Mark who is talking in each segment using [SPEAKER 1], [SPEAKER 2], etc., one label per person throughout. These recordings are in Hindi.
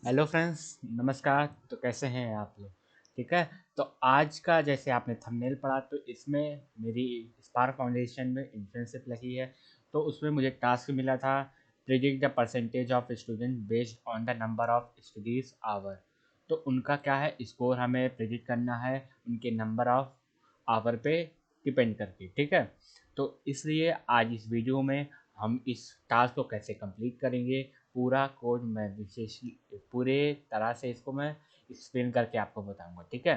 [SPEAKER 1] हेलो फ्रेंड्स, नमस्कार। तो कैसे हैं आप लोग? ठीक है। तो आज का जैसे आपने थंबनेल पढ़ा, तो इसमें मेरी स्पार्क फाउंडेशन में इंटर्नशिप लगी है। तो उसमें मुझे टास्क मिला था, predict the percentage of student based on the number of studies hour. तो उनका क्या है, स्कोर हमें प्रिडिक्ट करना है उनके नंबर ऑफ आवर पे डिपेंड करके। ठीक है। तो इसलिए आज इस वीडियो में हम इस टास्क को कैसे कंप्लीट करेंगे, पूरा कोड मैं विशेष पूरे तरह से इसको मैं एक्सप्लेन करके आपको बताऊंगा। ठीक है।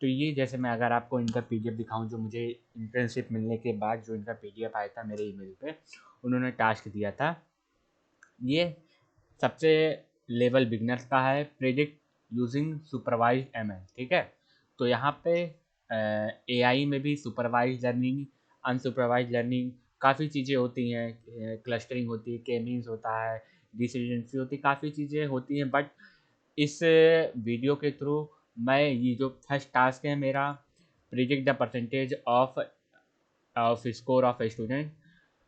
[SPEAKER 1] तो ये जैसे मैं अगर आपको इनका पीडीएफ दिखाऊं, जो मुझे इंटर्नशिप मिलने के बाद जो इनका पीडीएफ आया था मेरे ईमेल पे, उन्होंने टास्क दिया था। ये सबसे लेवल बिगनर्स का है, प्रेडिक्ट यूजिंग सुपरवाइज एमएल। ठीक है। तो यहाँ पे एआई में भी सुपरवाइज लर्निंग, अनसुपरवाइज लर्निंग, काफ़ी चीज़ें होती हैं। क्लस्टरिंग होती है, के मीन्स होता है, डिसिडेंसी होती है, काफ़ी चीज़ें होती हैं। बट इस वीडियो के थ्रू मैं ये जो फर्स्ट टास्क है मेरा, predict the percentage off score of a student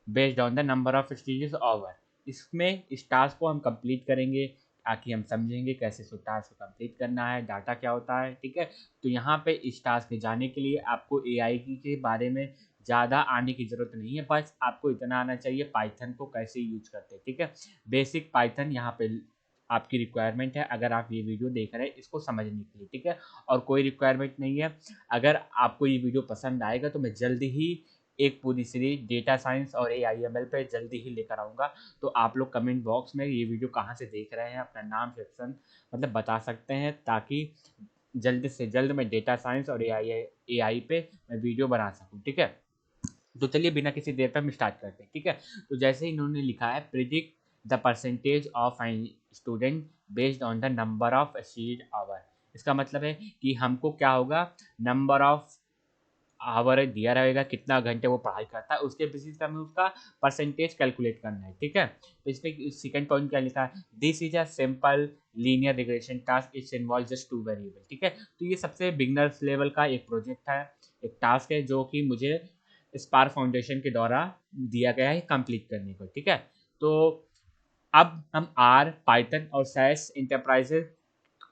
[SPEAKER 1] based on the number of stages over, इसमें इस टास्क को हम कंप्लीट करेंगे ताकि हम समझेंगे कैसे इस टास्क को कंप्लीट करना है, डाटा क्या होता है। ठीक है। तो यहाँ पे इस टास्क में जाने के लिए आपको एआई के बारे में ज़्यादा आने की ज़रूरत नहीं है, बस आपको इतना आना चाहिए पाइथन को कैसे यूज करते हैं। ठीक है। बेसिक पाइथन यहाँ पे आपकी रिक्वायरमेंट है अगर आप ये वीडियो देख रहे हैं इसको समझने के लिए। ठीक है। और कोई रिक्वायरमेंट नहीं है। अगर आपको ये वीडियो पसंद आएगा तो मैं जल्दी ही एक पूरी सीरीज डेटा साइंस और एआईएमएल पे जल्दी ही लेकर आऊँगा। तो आप लोग कमेंट बॉक्स में ये वीडियो कहाँ से देख रहे हैं अपना नाम सेक्शन मतलब बता सकते हैं, ताकि जल्द से जल्द मैं डेटा साइंस और एआई पे मैं वीडियो बना सकूँ। ठीक है। तो चलिए बिना किसी देर पे हम स्टार्ट करते हैं। ठीक है। तो जैसे इन्होंने लिखा है, predict the percentage of an student based on the number of study hour. इसका मतलब है कि हमको क्या होगा, नंबर ऑफ आवर दिया रहेगा, कितना घंटे वो पढ़ाई करता है, उसके बेसिस पे हमें उसका परसेंटेज कैलकुलेट करना है। ठीक है। तो इसमें सेकंड पॉइंट क्या लिखा है, this is a simple linear regression task, it's involve just two variable. ठीक है। तो ये सबसे बिगनर्स लेवल का एक प्रोजेक्ट है, एक टास्क है जो कि मुझे स्पार्क फाउंडेशन के द्वारा दिया गया है कंप्लीट करने को। ठीक है। तो अब हम आर, पाइथन और सैस इंटरप्राइजेज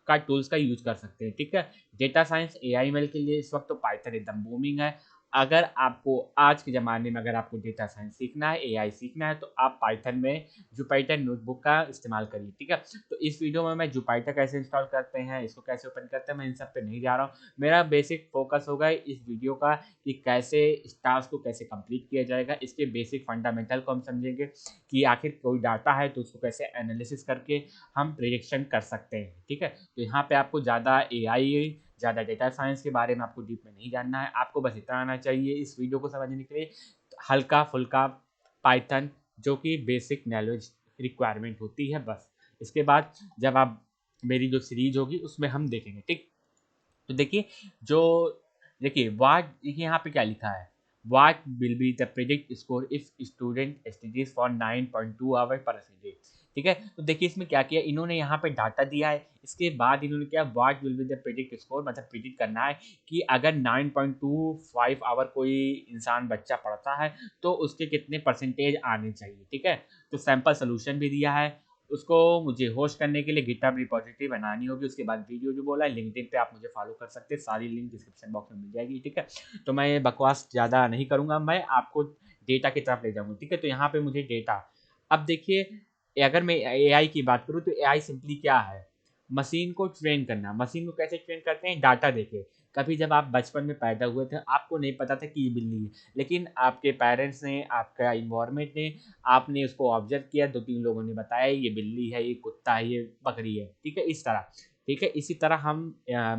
[SPEAKER 1] का टूल्स का यूज कर सकते हैं। ठीक है। डेटा साइंस एआईएमएल के लिए इस वक्त तो पाइथन एकदम बूमिंग है। अगर आपको आज के ज़माने में अगर आपको डेटा साइंस सीखना है, एआई सीखना है, तो आप पाइथन में जुपाइटर नोटबुक का इस्तेमाल करिए। ठीक है। तो इस वीडियो में मैं जुपाइटर कैसे इंस्टॉल करते हैं, इसको कैसे ओपन करते हैं, मैं इन सब पे नहीं जा रहा हूँ। मेरा बेसिक फोकस होगा इस वीडियो का कि कैसे इस टास्क को कैसे कंप्लीट किया जाएगा, इसके बेसिक फंडामेंटल को हम समझेंगे कि आखिर कोई डाटा है तो उसको कैसे एनालिसिस करके हम प्रिडिक्शन कर सकते हैं। ठीक है। तो यहाँ पे आपको ज़्यादा एआई, ज़्यादा डेटा साइंस के बारे में आपको डीप में नहीं जानना है। आपको बस इतना आना चाहिए इस वीडियो को समझने के लिए, हल्का फुल्का पाइथन, जो कि बेसिक नॉलेज रिक्वायरमेंट होती है बस। इसके बाद जब आप मेरी जो सीरीज होगी उसमें हम देखेंगे। ठीक। तो देखिए, जो देखिए वाट, देखिए यहाँ पे क्या लिखा है, what will be the predict score if student studies for 9.2 hour per day. ठीक है। तो देखिए इसमें क्या किया इन्होंने, यहाँ पे डाटा दिया है, इसके बाद इन्होंने क्या, वाट will be the predict score, मतलब प्रिडिक्ट करना है कि अगर 9.25 आवर कोई इंसान बच्चा पढ़ता है तो उसके कितने परसेंटेज आने चाहिए। ठीक है। तो सैंपल सोल्यूशन भी दिया है, उसको मुझे होस्ट करने के लिए गिटहब रिपॉजिटरी बनानी होगी। उसके बाद वीडियो जो बोला है, लिंक्डइन पे आप मुझे फॉलो कर सकते हैं, सारी लिंक डिस्क्रिप्शन बॉक्स में मिल जाएगी। ठीक है। तो मैं बकवास ज़्यादा नहीं करूँगा, मैं आपको डेटा की तरफ ले जाऊँगा। ठीक है। तो यहाँ पे मुझे डेटा, अब देखिए अगर मैं एआई की बात करूँ तो एआई सिंपली क्या है, मशीन को ट्रेन करना। मशीन को कैसे ट्रेन करते हैं, डाटा देके। कभी जब आप बचपन में पैदा हुए थे आपको नहीं पता था कि ये बिल्ली है, लेकिन आपके पेरेंट्स ने, आपका इन्वायरमेंट ने, आपने उसको ऑब्जर्व किया, 2-3 लोगों ने बताया ये बिल्ली है, ये कुत्ता है, ये बकरी है। ठीक है। इस तरह। ठीक है। इसी तरह हम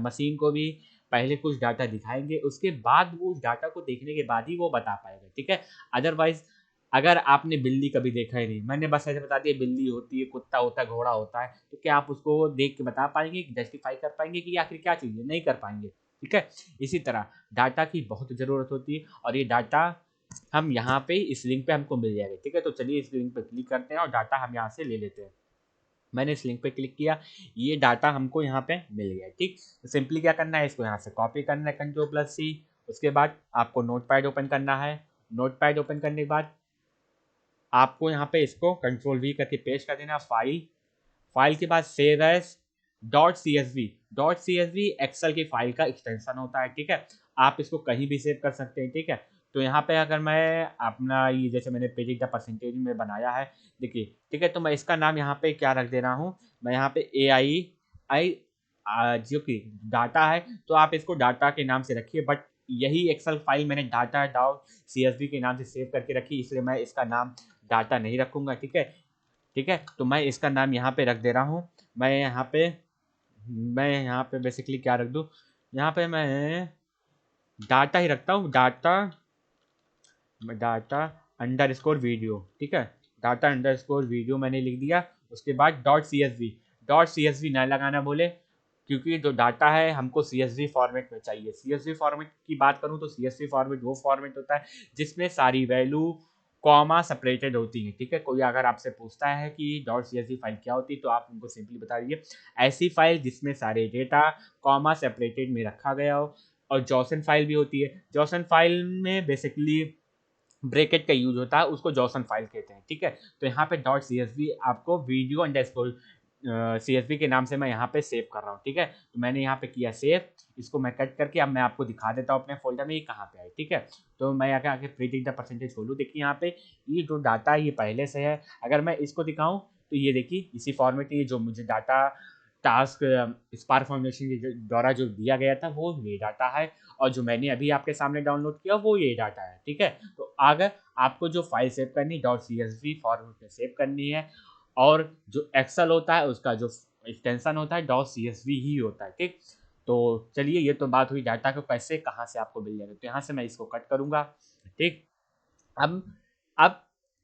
[SPEAKER 1] मशीन को भी पहले कुछ डाटा दिखाएंगे, उसके बाद वो उस डाटा को देखने के बाद ही वो बता पाएगा। ठीक है। अदरवाइज अगर आपने बिल्ली कभी देखा ही नहीं, मैंने बस ऐसे बता दिया बिल्ली होती है, कुत्ता होता है, घोड़ा होता है, तो क्या आप उसको देख के बता पाएंगे, जस्टिफाई कर पाएंगे कि आखिर क्या चीज़ है? नहीं कर पाएंगे। ठीक है। इसी तरह डाटा की बहुत ज़रूरत होती है, और ये डाटा हम यहाँ पे इस लिंक पे हमको मिल जाएगा। ठीक है। तो चलिए इस लिंक पे क्लिक करते हैं और डाटा हम यहाँ से ले लेते हैं। मैंने इस लिंक पे क्लिक किया, ये डाटा हमको यहाँ पे मिल गया। ठीक। तो सिंपली क्या करना है, इसको यहाँ से कॉपी करना है, Ctrl+C। उसके बाद आपको नोटपैड ओपन करना है। नोटपैड ओपन करने के बाद आपको यहाँ पे इसको Ctrl+V करके पेस्ट कर देना, फाइल, फाइल के बाद सेव एज, .csv एक्सेल की फाइल का एक्सटेंशन होता है, ठीक है। आप इसको कहीं भी सेव कर सकते हैं, ठीक है। तो यहाँ पे अगर मैं अपना ये जैसे मैंने पेज द परसेंटेज में बनाया है, देखिए, ठीक है। तो मैं इसका नाम यहाँ पे क्या रख दे रहा हूँ, मैं यहाँ पे AI जो कि डाटा है, तो आप इसको डाटा के नाम से रखिए, बट यही एक्सेल फाइल मैंने डाटा डॉट CSV के नाम से सेव करके रखी, इसलिए मैं इसका नाम डाटा नहीं रखूंगा, ठीक है। ठीक है, तो मैं इसका नाम यहाँ पे रख दे रहा हूँ। मैं यहाँ पे बेसिकली क्या रख दूँ, यहाँ पे मैं डाटा ही रखता हूँ, डाटा अंडरस्कोर वीडियो, ठीक है। डाटा अंडरस्कोर वीडियो मैंने लिख दिया। उसके बाद डॉट सी एस वी ना लगाना बोले, क्योंकि जो डाटा है हमको CSV फॉर्मेट में चाहिए। CSV फॉर्मेट की बात करूँ तो CSV फॉर्मेट वो फॉर्मेट होता है जिसमें सारी वैल्यू कॉमा सेपरेटेड होती है, ठीक है। कोई अगर आपसे पूछता है कि डॉट CSV फाइल क्या होती है, तो आप उनको सिंपली बता दीजिए ऐसी फाइल जिसमें सारे डेटा कॉमा सेपरेटेड में रखा गया हो। और जॉसन फाइल भी होती है। जॉसन फाइल में बेसिकली ब्रैकेट का यूज होता है, उसको जॉसन फाइल कहते हैं, ठीक है। तो यहाँ पे डॉट CSV आपको वीडियो अंडरस्कोर CSV के नाम से मैं यहाँ पे सेव कर रहा हूँ, ठीक है। तो मैंने यहाँ पे किया सेव, इसको मैं कट करके अब मैं आपको दिखा देता हूँ अपने फोल्डर में ये कहाँ पे है, ठीक है। तो मैं आगे प्रिडिक्ट द परसेंटेज खोलूँ, देखिए यहाँ पे ये जो डाटा है ये पहले से है। अगर मैं इसको दिखाऊँ तो ये देखिए इसी फॉर्मेट ये जो मुझे डाटा टास्क स्पार्क फाउंडेशन के द्वारा जो दिया गया था वो ये डाटा है, और जो मैंने अभी आपके सामने डाउनलोड किया वो ये डाटा है, ठीक है। तो अगर आपको जो फाइल सेव करनी डॉट CSV फॉर्मेट में सेव करनी है, और जो एक्सेल होता है उसका जो एक्सटेंशन होता है डॉट CSV ही होता है, ठीक। तो चलिए, ये तो बात हुई डाटा को कैसे कहाँ से आपको मिल जाएगा। तो यहाँ से मैं इसको कट करूँगा, ठीक। अब अब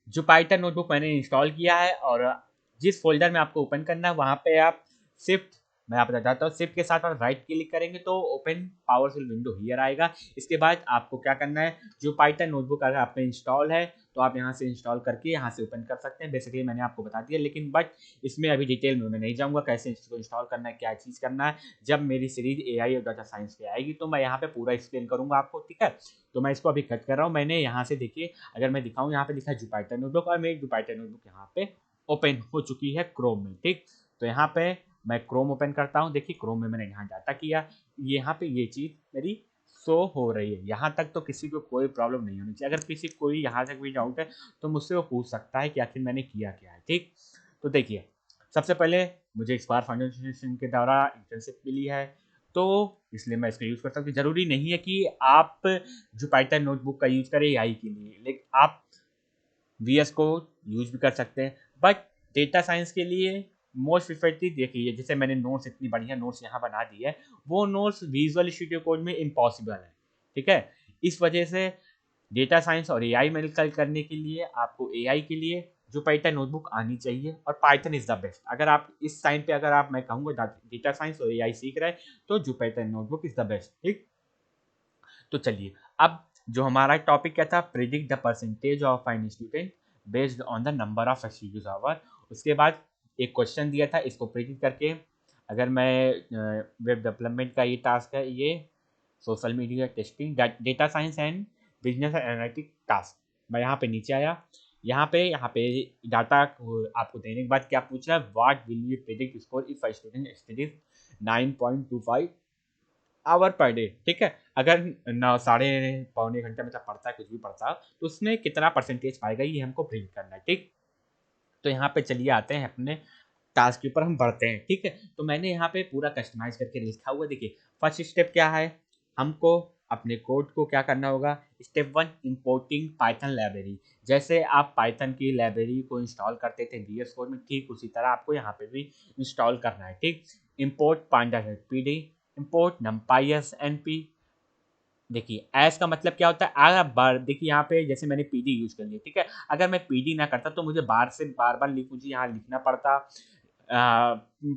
[SPEAKER 1] जो पाइथन नोटबुक मैंने इंस्टॉल किया है, और जिस फ़ोल्डर में आपको ओपन करना है वहाँ पे आप शिफ्ट मैं आपको बताता हूँ, शिफ्ट के साथ आप राइट क्लिक करेंगे तो ओपन पावरशेल विंडो हियर आएगा। इसके बाद आपको क्या करना है, जो पाइथन नोटबुक अगर आप पे इंस्टॉल है तो आप यहाँ से इंस्टॉल करके यहाँ से ओपन कर सकते हैं। बेसिकली मैंने आपको बता दिया, लेकिन बट इसमें अभी डिटेल में मैं नहीं जाऊँगा कैसे इसको इंस्टॉल करना है, क्या चीज़ करना है। जब मेरी सीरीज AI और डाटा साइंस पे आएगी तो मैं यहाँ पे पूरा एक्सप्लेन करूँगा आपको, ठीक है। तो मैं इसको अभी कट कर रहा हूँ। मैंने यहाँ से देखिए, अगर मैं दिखाऊँ यहाँ पे लिखा है जुपिटर नोटबुक, और मेरी जुपिटर नोटबुक यहाँ पे ओपन हो चुकी है क्रोम में, ठीक। तो यहाँ पे मैं क्रोम ओपन करता हूँ, देखिए क्रोम में मैंने यहाँ डाटा किया, यहाँ पे ये चीज़ मेरी शो हो रही है। यहाँ तक तो किसी को कोई प्रॉब्लम नहीं होनी चाहिए। अगर किसी कोई यहाँ तक भी डाउट है तो मुझसे वो पूछ सकता है कि आखिर मैंने किया क्या है, ठीक। तो देखिए, सबसे पहले मुझे स्पार्क फाउंडेशन के द्वारा इंटर्नशिप मिली है, तो इसलिए मैं इसका यूज़ करता हूँ। कि ज़रूरी नहीं है कि आप जुपिटर नोटबुक का यूज़ करें AI के लिए, लेकिन आप VS को यूज भी कर सकते हैं। बट डेटा साइंस के लिए मोस्ट प्रिफरेटली देखिए, जैसे मैंने नोट्स इतनी बढ़िया नोट्स यहाँ बना दी है, वो नोट्स विजुअल स्टूडियो कोड में इम्पॉसिबल है, ठीक है। इस वजह से डेटा साइंस और AI मेडिकल करने के लिए आपको AI के लिए जो पाइथन नोटबुक आनी चाहिए, और पाइथन इज द बेस्ट। अगर आप इस टाइम पे अगर आप मैं कहूँगा डेटा साइंस और AI सीख रहे हैं तो जो Python notebook is the best, ठीक। तो चलिए, अब जो हमारा टॉपिक क्या था, predict the percentage of an student based on the number of studies hour. उसके बाद एक क्वेश्चन दिया था, इसको प्रिडिक्ट करके अगर मैं वेब डेवलपमेंट का ये टास्क है, ये social media testing data science and business analytic task. मैं यहाँ पे नीचे आया, यहाँ पे डाटा आपको देने के बाद क्या पूछ रहा है, what will you predict score if a student studies 9.25 hour per day, ठीक है। अगर न साढ़े पौने घंटे मतलब पढ़ता है, कुछ भी पढ़ता है, तो उसमें कितना परसेंटेज पाएगा ये हमको प्रिंट करना है, ठीक। तो यहाँ पे चलिए आते हैं अपने टास्क के ऊपर, हम बढ़ते हैं, ठीक है। तो मैंने यहाँ पे पूरा कस्टमाइज करके लिखा हुआ, देखिए फर्स्ट स्टेप क्या है, हमको अपने कोड को क्या करना होगा। Step 1, importing Python library. जैसे आप पाइथन की लाइब्रेरी को इंस्टॉल करते थे VS कोड में, ठीक उसी तरह आपको यहाँ पे भी इंस्टॉल करना है, ठीक। Import pandas pd, import numpy as np। देखिए एस का मतलब क्या होता है, अगर बार देखिए यहाँ पे जैसे मैंने पीडी यूज कर लिया, ठीक है। अगर मैं पीडी ना करता तो मुझे बार बार मुझे यहाँ लिखना पड़ता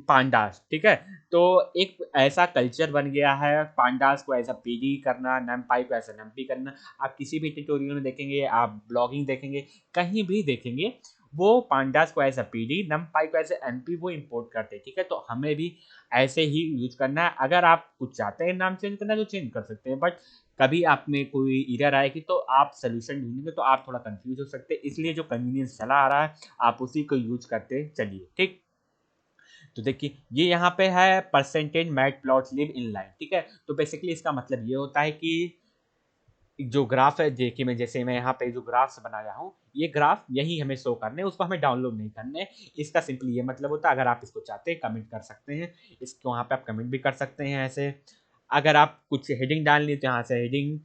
[SPEAKER 1] पांडास, ठीक है। तो एक ऐसा कल्चर बन गया है पांडास को ऐसा पीडी करना, नमपाई को ऐसा नमपी करना। आप किसी भी ट्यूटोरियल में देखेंगे, आप ब्लॉगिंग देखेंगे, कहीं भी देखेंगे, वो पांडास को ऐसा पीडी, नमपाई को ऐसे एनपी वो इंपोर्ट करते हैं, ठीक है। तो हमें भी ऐसे ही यूज करना है। अगर आप कुछ चाहते हैं नाम चेंज करना तो चेंज कर सकते हैं, बट कभी आप में कोई एरर आएगी तो आप सोल्यूशन ढूंढेंगे तो आप थोड़ा कंफ्यूज हो सकते हैं, इसलिए जो कन्वीनियंस चला आ रहा है आप उसी को यूज करते चलिए, ठीक। तो देखिए ये यहाँ पे है percentage matplotlib inline, ठीक है। तो बेसिकली इसका मतलब ये होता है कि जो ग्राफ है, देखिए मैं जैसे मैं यहाँ पे जो ग्राफ्स बनाया हूँ, ये ग्राफ यही हमें शो करने हैं, उसको हमें डाउनलोड नहीं करने हैं। इसका सिंपली ये मतलब होता है, अगर आप इसको चाहते हैं कमेंट कर सकते हैं, इसको वहाँ पे आप कमेंट भी कर सकते हैं ऐसे। अगर आप कुछ हेडिंग डालनी तो यहाँ से हेडिंग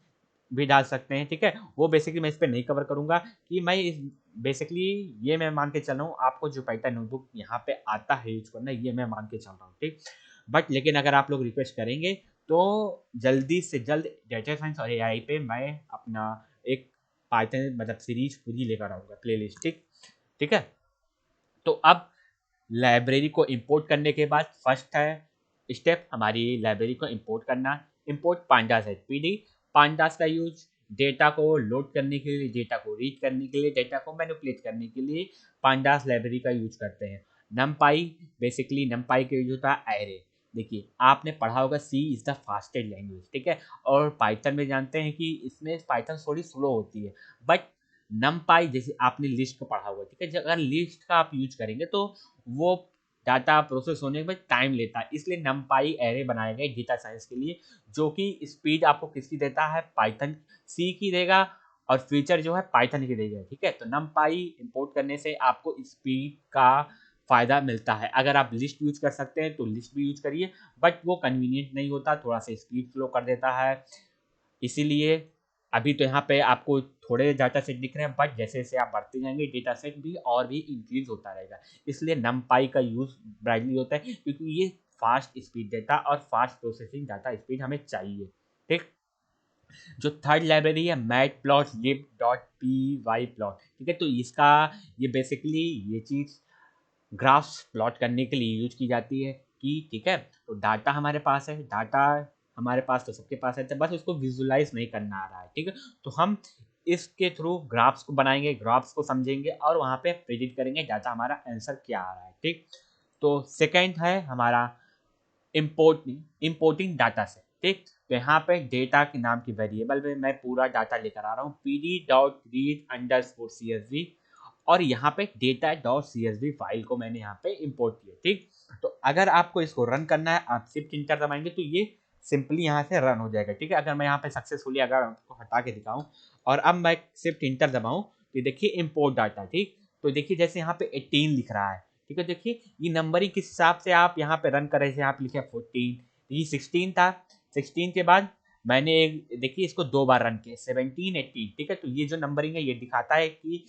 [SPEAKER 1] भी डाल सकते हैं, ठीक है। वो बेसिकली मैं इस पे नहीं कवर करूँगा कि मैं इस बेसिकली ये मैं मान के चल रहा हूँ आपको जो पाइथन नोटबुक यहाँ पे आता है यूज़ करना, ये मैं मान के चल रहा हूँ, ठीक। बट लेकिन अगर आप लोग रिक्वेस्ट करेंगे तो जल्दी से जल्द डेटा साइंस और एआई पे मैं अपना एक पाइथन मतलब सीरीज खुद ही लेकर आऊँगा, प्लेलिस्ट, ठीक। ठीक है। तो अब लाइब्रेरी को इंपोर्ट करने के बाद फर्स्ट है स्टेप हमारी लाइब्रेरी को इंपोर्ट करना। Import pandas as pd. पांडास का यूज डेटा को लोड करने के लिए, डेटा को रीड करने के लिए, डेटा को मैनिपुलेट करने के लिए पांडास लाइब्रेरी का यूज करते हैं। नमपाई, बेसिकली नमपाई का यूज होता है एरे। देखिए आपने पढ़ा होगा सी इज द फास्टेस्ट लैंग्वेज, ठीक है। और पाइथन में जानते हैं कि इसमें पाइथन थोड़ी स्लो होती है, बट नमपाई जैसे आपने लिस्ट को पढ़ा हुआ, ठीक है। अगर लिस्ट का आप यूज करेंगे तो वो डाटा प्रोसेस होने में टाइम लेता है, इसलिए नमपाई एरे बनाए गए डेटा साइंस के लिए, जो कि स्पीड आपको किसकी देता है, पाइथन सी की देगा, और फीचर जो है पाइथन की देगा, ठीक है। तो नमपाई इंपोर्ट करने से आपको स्पीड का फायदा मिलता है। अगर आप लिस्ट यूज कर सकते हैं तो लिस्ट भी यूज करिए, बट वो कन्वीनियंट नहीं होता, थोड़ा सा स्पीड स्लो कर देता है। इसीलिए अभी तो यहाँ पे आपको थोड़े डाटा सेट दिख रहे हैं, बट जैसे जैसे आप बढ़ते जाएंगे डेटा सेट भी और भी इंक्रीज होता रहेगा। इसलिए नमपाई का यूज ब्राइटली होता है, क्योंकि ये फास्ट स्पीड देता और फास्ट प्रोसेसिंग डाटा स्पीड हमें चाहिए, ठीक। जो थर्ड लाइब्रेरी है मैट प्लॉट लिब डॉट पी वाई प्लॉट, ठीक है। तो इसका ये बेसिकली ये चीज़ ग्राफ्स प्लॉट करने के लिए यूज की जाती है कि ठीक है, तो डाटा हमारे पास है, डाटा हमारे पास तो सबके पास है, तो बस उसको विजुलाइज नहीं करना आ रहा है, ठीक है। तो हम इसके थ्रू ग्राफ्स को बनाएंगे, ग्राफ्स को समझेंगे और वहाँ पे प्रेडिक्ट करेंगे डाटा हमारा आंसर क्या आ रहा है, ठीक। तो सेकंड है हमारा इम्पोर्टिंग डाटा से, ठीक। तो यहाँ पे डेटा के नाम की वेरिएबल में मैं पूरा डाटा लेकर आ रहा हूँ pd.read_csv, और यहाँ पे data.csv फाइल को मैंने यहाँ पे इंपोर्ट किया, ठीक। तो अगर आपको इसको रन करना है, आप शिफ्ट इंटर दबाएंगे तो ये सिंपली यहाँ से रन हो जाएगा, ठीक है। अगर मैं यहाँ पे सक्सेसफुली अगर आपको हटा के दिखाऊं और अब मैं शिफ्ट इंटर दबाऊं तो देखिए इंपोर्ट डाटा, ठीक। तो देखिए जैसे यहाँ पे 18 लिख रहा है, ठीक है। देखिए ये नंबरिंग किस हिसाब से आप यहाँ पे रन कर रहे थे, आप लिखे 14, ये 16 था। 16 के बाद मैंने देखिए इसको दो बार रन किया, 17 18, ठीक है। तो ये जो नंबरिंग है ये दिखाता है कि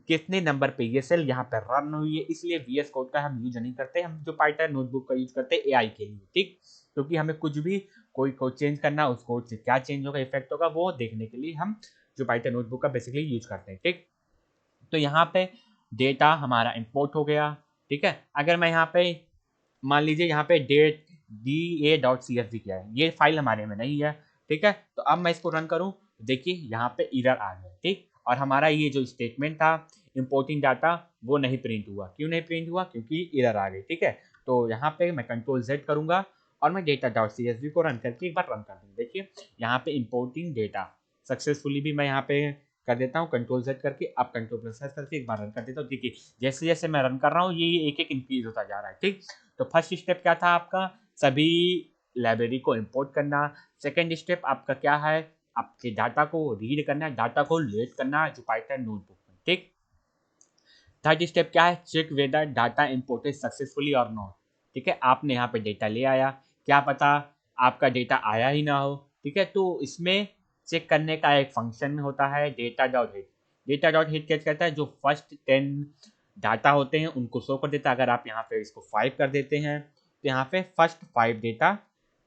[SPEAKER 1] कितने नंबर पे ये सेल यहाँ पे रन हुई है। इसलिए वीएस कोड का हम यूज नहीं करते, हम जो पाइथन नोटबुक का यूज करते हैं एआई के लिए, ठीक। क्योंकि हमें कुछ भी कोई कोड चेंज करना, उस कोड से क्या चेंज होगा, इफेक्ट होगा, वो देखने के लिए हम जो पाइथन नोटबुक का बेसिकली यूज करते हैं, ठीक। तो यहाँ पे डेटा हमारा इंपोर्ट हो गया, ठीक है। अगर मैं यहाँ पे मान लीजिए यहाँ पे डेट da.csv क्या है, ये फाइल हमारे में नहीं है, ठीक है। तो अब मैं इसको रन करूँ, देखिए यहाँ पे एरर आ गया, ठीक। और हमारा ये जो स्टेटमेंट था इंपोर्टिंग डाटा वो नहीं प्रिंट हुआ। क्यों नहीं प्रिंट हुआ, क्योंकि एरर आ गई, ठीक है। तो यहाँ पे मैं कंट्रोल Z करूँगा और मैं data.csv को रन करके एक बार रन कर दूँ। देखिए यहाँ पे इंपोर्टिंग डेटा सक्सेसफुली भी मैं यहाँ पे कर देता हूँ कंट्रोल Z करके, अब कंट्रोल प्लस S करके एक बार रन कर देता हूँ। देखिए जैसे जैसे मैं रन कर रहा हूँ ये एक एक इंक्रीज होता जा रहा है, ठीक। तो फर्स्ट स्टेप क्या था आपका, सभी लाइब्रेरी को इंपोर्ट करना। सेकंड स्टेप आपका क्या है, आपके डाटा को रीड करना, डाटा को लोड करना जो पाइथन नोटबुक में, ठीक। थर्ड स्टेप क्या है, check whether data imported successfully और नॉट, ठीक है। आपने यहाँ पे डेटा ले आया, क्या पता आपका डेटा आया ही ना हो, ठीक है। तो इसमें चेक करने का एक फंक्शन होता है data dot hit. Data dot hit क्या कहता है, जो फर्स्ट 10 डाटा होते हैं उनको शो कर देता है। अगर आप यहाँ पे इसको 5 कर देते हैं तो यहाँ पे फर्स्ट 5 डेटा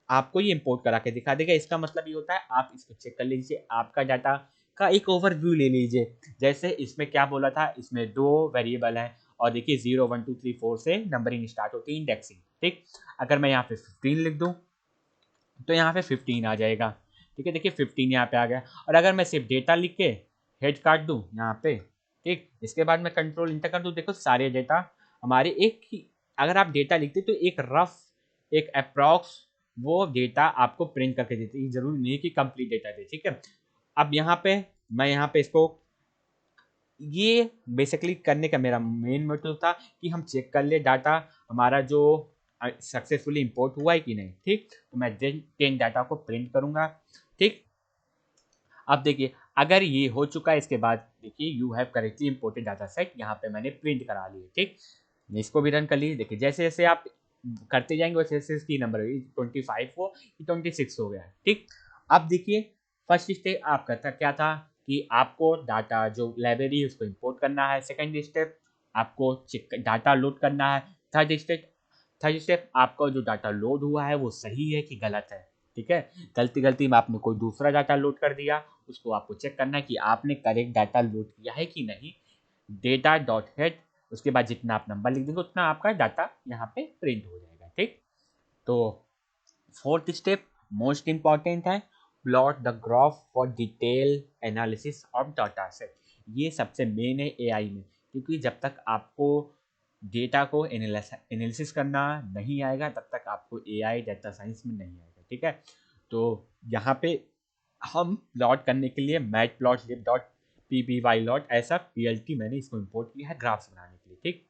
[SPEAKER 1] आपको ये इंपोर्ट करा के दिखा देगा। इसका मतलब ये होता है आप इसको चेक कर लीजिए, आपका डाटा का एक ओवरव्यू ले लीजिए। जैसे इसमें क्या बोला था, इसमें दो वेरिएबल हैं और देखिए 0 1 2 3 4 से नंबरिंग स्टार्ट होती है, इंडेक्सिंग, ठीक। अगर मैं यहाँ पे 15 लिख दूँ तो यहाँ पे 15 आ जाएगा, ठीक है। देखिए 15 यहाँ पे आ गया। और अगर मैं सिर्फ डेटा लिख के हेड काट दूँ यहाँ पे, ठीक, इसके बाद मैं कंट्रोल इंटर कर दूँ, देखो सारे डेटा हमारे एक ही, अगर आप डेटा लिखते तो एक रफ एक अप्रॉक्स वो डेटा आपको प्रिंट करके देती है, जरूरी नहीं कि कंप्लीट डेटा दे, ठीक है। अब यहाँ पे मैं यहाँ पे इसको ये बेसिकली करने का मेरा मेन मोटिव था कि हम चेक कर ले डाटा हमारा जो सक्सेसफुली इंपोर्ट हुआ है कि नहीं। ठीक, तो मैं 10 डाटा को प्रिंट करूंगा। ठीक, अब देखिए अगर ये हो चुका है, इसके बाद देखिए you have correctly imported data set, यहाँ पे मैंने प्रिंट करा लिए। ठीक, इसको भी रन कर लिए। देखिए जैसे जैसे आप करते जाएंगे वैसे वैसे इसकी नंबर 25 हो, 26 हो गया। ठीक, अब देखिए फर्स्ट स्टेप आपका था क्या था कि आपको डाटा जो लाइब्रेरी है उसको इंपोर्ट करना है। सेकंड स्टेप आपको डाटा लोड करना है। थर्ड स्टेप आपका जो डाटा लोड हुआ है वो सही है कि गलत है। ठीक है, गलती में आपने कोई दूसरा डाटा लोड कर दिया, उसको आपको चेक करना है कि आपने करेक्ट डाटा लोड किया है कि नहीं। डेटा डॉट हेड, उसके बाद जितना आप नंबर लिख देंगे उतना आपका डाटा यहाँ पे प्रिंट हो जाएगा। ठीक, तो फोर्थ स्टेप मोस्ट इंपॉर्टेंट है, plot the graph for detail analysis of data set. ये सबसे मेन है एआई में, क्योंकि जब तक आपको डेटा को एनालिसिस करना नहीं आएगा तब तक आपको एआई डाटा साइंस में नहीं आएगा। ठीक है, तो यहाँ पे हम प्लॉट करने के लिए मैट प्लॉट लिब डॉट पीपीवाई लॉट ऐसा पीएलटी मैंने इसको इंपोर्ट किया है ग्राफ्स बनाने के लिए। ठीक,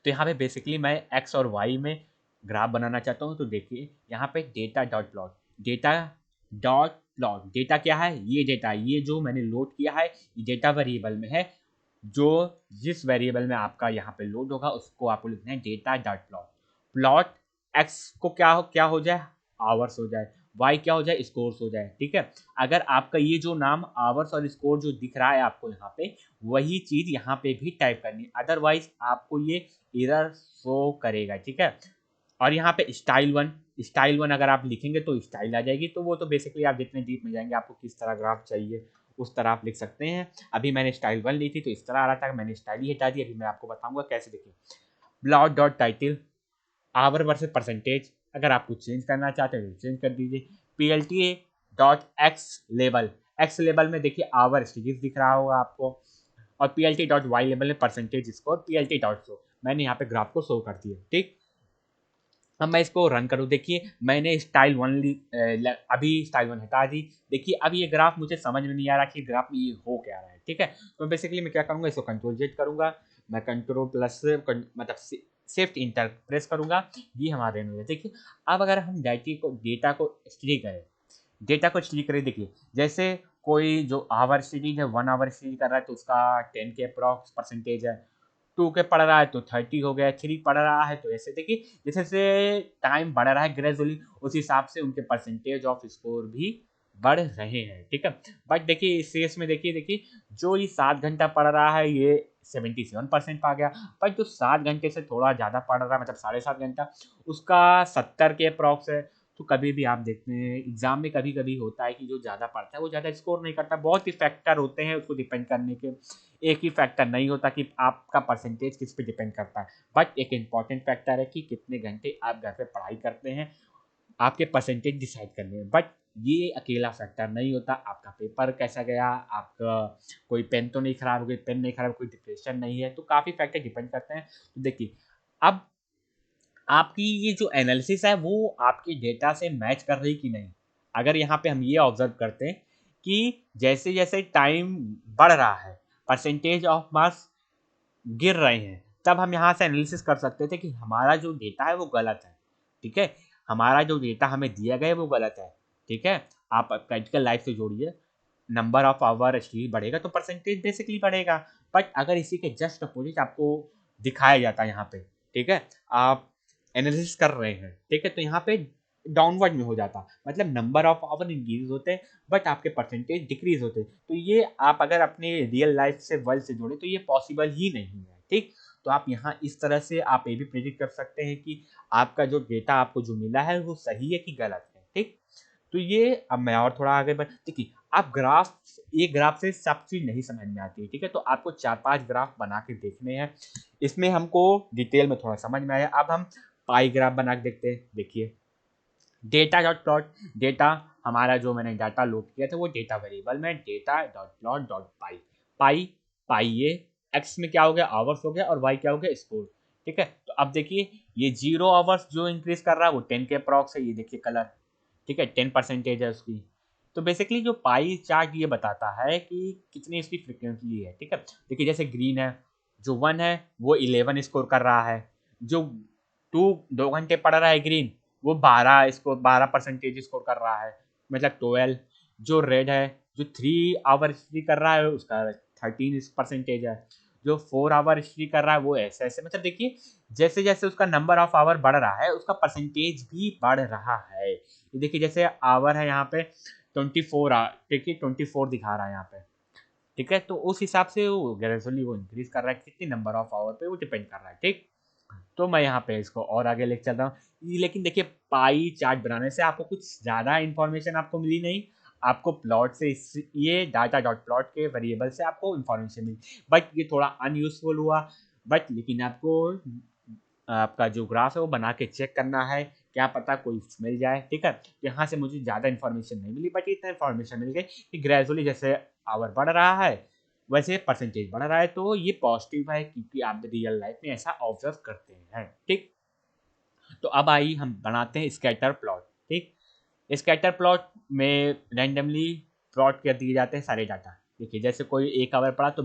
[SPEAKER 1] तो यहाँ पे बेसिकली मैं एक्स और वाई में ग्राफ बनाना चाहता हूँ। तो देखिए यहाँ पे data dot plot, data dot plot, data क्या है, ये डेटा, ये जो मैंने लोड किया है ये डेटा वेरिएबल में है। जो जिस वेरिएबल में आपका यहाँ पे लोड होगा उसको आपको लिखना है data dot plot. Plot x को क्या हो जाए, आवर्स हो जाए, वाई क्या हो जाए, स्कोर्स हो जाए। ठीक है, अगर आपका ये जो नाम आवर्स और स्कोर जो दिख रहा है आपको यहाँ पे, वही चीज यहाँ पे भी टाइप करनी है, अदरवाइज आपको ये एरर शो करेगा। ठीक है, और यहाँ पे स्टाइल वन अगर आप लिखेंगे तो स्टाइल आ जाएगी। तो वो तो बेसिकली आप जितने डीप में जाएंगे आपको किस तरह ग्राफ चाहिए उस तरह आप लिख सकते हैं। अभी मैंने स्टाइल 1 ली थी तो इस तरह आ रहा था, मैंने स्टाइल ही हटा दी। अभी मैं आपको बताऊंगा कैसे। देखिए plot dot title hour versus percentage, अगर आप कुछ चेंज करना चाहते हैं तो चेंज कर दीजिए। पीएलटी डॉट एक्स लेवल में देखिए आवर सीरीज दिख रहा होगा आपको, और पीएलटी डॉट वाई लेवल में percentage score PLT dot show. मैंने यहाँ पे ग्राफ को शो कर दिया। ठीक, अब मैं इसको रन करूँ। देखिए मैंने स्टाइल 1 ली, अभी स्टाइल 1 हटा दी। देखिए अब ये ग्राफ मुझे समझ में नहीं आ रहा कि ग्राफ में ये हो क्या रहा है। ठीक है, तो बेसिकली मैं क्या करूँगा, इसको कंट्रोल जेड करूँगा, मैं कंट्रोल प्लस मतलब शिफ्ट इंटर प्रेस करूँगा, ये हमारे में। देखिए अब अगर हम डेटा को स्टडी करें, देखिए जैसे कोई जो आवर सीरीज है 1 आवर सीरीज कर रहा है तो उसका 10 के अप्रॉक्स परसेंटेज है, 2 के पढ़ रहा है तो 30 हो गया, 3 पढ़ रहा है तो ऐसे। देखिए जैसे जैसे टाइम बढ़ रहा है ग्रेजुअली उस हिसाब से उनके परसेंटेज ऑफ स्कोर भी बढ़ रहे हैं। ठीक है, बट देखिए इस केस में देखिए जो ये 7 घंटा पढ़ रहा है ये 77% आ गया, बट जो 7 घंटे से थोड़ा ज़्यादा पढ़ रहा है मतलब 7.5 घंटा, उसका 70 के अप्रॉक्स है। तो कभी भी आप देखते हैं एग्जाम में कभी कभी होता है कि जो ज़्यादा पढ़ता है वो ज़्यादा स्कोर नहीं करता, बहुत ही फैक्टर होते हैं उसको डिपेंड करने के। एक ही फैक्टर नहीं होता कि आपका परसेंटेज किस पे डिपेंड करता है, बट एक इम्पॉर्टेंट फैक्टर है कि कितने घंटे आप घर पे पढ़ाई करते हैं, आपके परसेंटेज डिसाइड करने में। बट ये अकेला फैक्टर नहीं होता, आपका पेपर कैसा गया, आपका कोई पेन तो नहीं खराब हो गई, पेन नहीं खराब, कोई डिप्रेशन नहीं है, तो काफ़ी फैक्टर डिपेंड करते हैं। तो देखिए अब आपकी ये जो एनालिसिस है वो आपकी डेटा से मैच कर रही कि नहीं। अगर यहाँ पे हम ये ऑब्जर्व करते हैं कि जैसे जैसे टाइम बढ़ रहा है परसेंटेज ऑफ मार्क्स गिर रहे हैं, तब हम यहाँ से एनालिसिस कर सकते थे कि हमारा जो डेटा है वो गलत है। ठीक है, हमारा जो डेटा हमें दिया गया है वो गलत है। ठीक है, आप प्रैक्टिकल लाइफ से जोड़िए, नंबर ऑफ आवर स्टील बढ़ेगा तो परसेंटेज बेसिकली बढ़ेगा। बट अगर इसी के जस्ट अपोजिट आपको दिखाया जाता है यहाँ पे, ठीक है, आप एनालिसिस कर रहे हैं, ठीक है, तो यहाँ पे डाउनवर्ड में हो जाता, मतलब नंबर ऑफ आवर इंक्रीज होते हैं बट आपके परसेंटेज डिक्रीज होते हैं। तो ये आप अगर अपने रियल लाइफ से वर्ल्ड से जोड़े तो ये पॉसिबल ही नहीं है। ठीक, तो आप यहाँ इस तरह से आप ये भी प्रेडिक्ट कर सकते हैं कि आपका जो डेटा आपको जो मिला है वो सही है कि गलत है। ठीक, तो ये अब मैं और थोड़ा आगे बढ़, देखिए आप एक ग्राफ से सब चीज नहीं समझ में आती है। ठीक है, तो आपको 4-5 ग्राफ बना के देखने हैं, इसमें हमको डिटेल में थोड़ा समझ में आया। अब हम पाई ग्राफ बना के देखते हैं। देखिए डेटा डॉट प्लॉट, डेटा हमारा जो मैंने डाटा लोड किया था वो डेटा वेरिएबल में डेटा डॉट प्लॉट डॉट पाई, पाई पाई ये एक्स में क्या हो गया, आवर्स हो गया, और वाई क्या हो गया, स्कोर। ठीक है, तो अब देखिए ये 0 आवर्स जो इंक्रीज कर रहा है वो 10 के अप्रॉक्स है, ये देखिए कलर। ठीक है, 10% है उसकी। तो बेसिकली जो पाई चार्ट ये बताता है कि कितनी इसकी फ्रिक्वेंसी है। ठीक है, देखिए जैसे ग्रीन है, जो 1 है वो 11 स्कोर कर रहा है, जो 2 घंटे पढ़ रहा है ग्रीन, वो 12% स्कोर कर रहा है, मतलब 12। जो रेड है, जो 3 आवर हिस्ट्री कर रहा है उसका 13% है। जो 4 आवर हिस्ट्री कर रहा है वो ऐसे ऐसे, मतलब देखिए जैसे जैसे उसका नंबर ऑफ आवर बढ़ रहा है उसका परसेंटेज भी बढ़ रहा है। ये देखिए जैसे आवर है यहाँ पे 24 देखिए 24 दिखा रहा है यहाँ पे, ठीक है। तो उस हिसाब से वो ग्रेजुअली वो इंक्रीज कर रहा है, कितनी नंबर ऑफ आवर पे वो डिपेंड कर रहा है, ठीक। तो मैं यहाँ पे इसको और आगे लेके चल रहा हूँ। लेकिन देखिए पाई चार्ट बनाने से आपको कुछ ज़्यादा इन्फॉर्मेशन आपको मिली नहीं, आपको प्लॉट से ये डाटा डॉट प्लॉट के वेरिएबल से आपको इन्फॉर्मेशन मिली, बट ये थोड़ा अनयूजफुल हुआ। बट लेकिन आपको आपका जो ग्राफ है वो बना के चेक करना है, क्या पता कोई मिल जाए, ठीक है। यहाँ से मुझे ज़्यादा इन्फॉर्मेशन नहीं मिली, बट इतना इन्फॉर्मेशन मिल गई कि ग्रेजुअली जैसे आवर बढ़ रहा है वैसे परसेंटेज बढ़ रहा है, तो ये पॉजिटिव है क्योंकि आप रियल लाइफ में ऐसा ऑब्जर्व करते हैं, ठीक। तो अब आइए हम बनाते हैं स्कैटर प्लॉट, ठीक। स्कैटर प्लॉट में रैंडमली प्लॉट कर दिए जाते हैं सारे डाटा। देखिए जैसे कोई 1 आवर पड़ा तो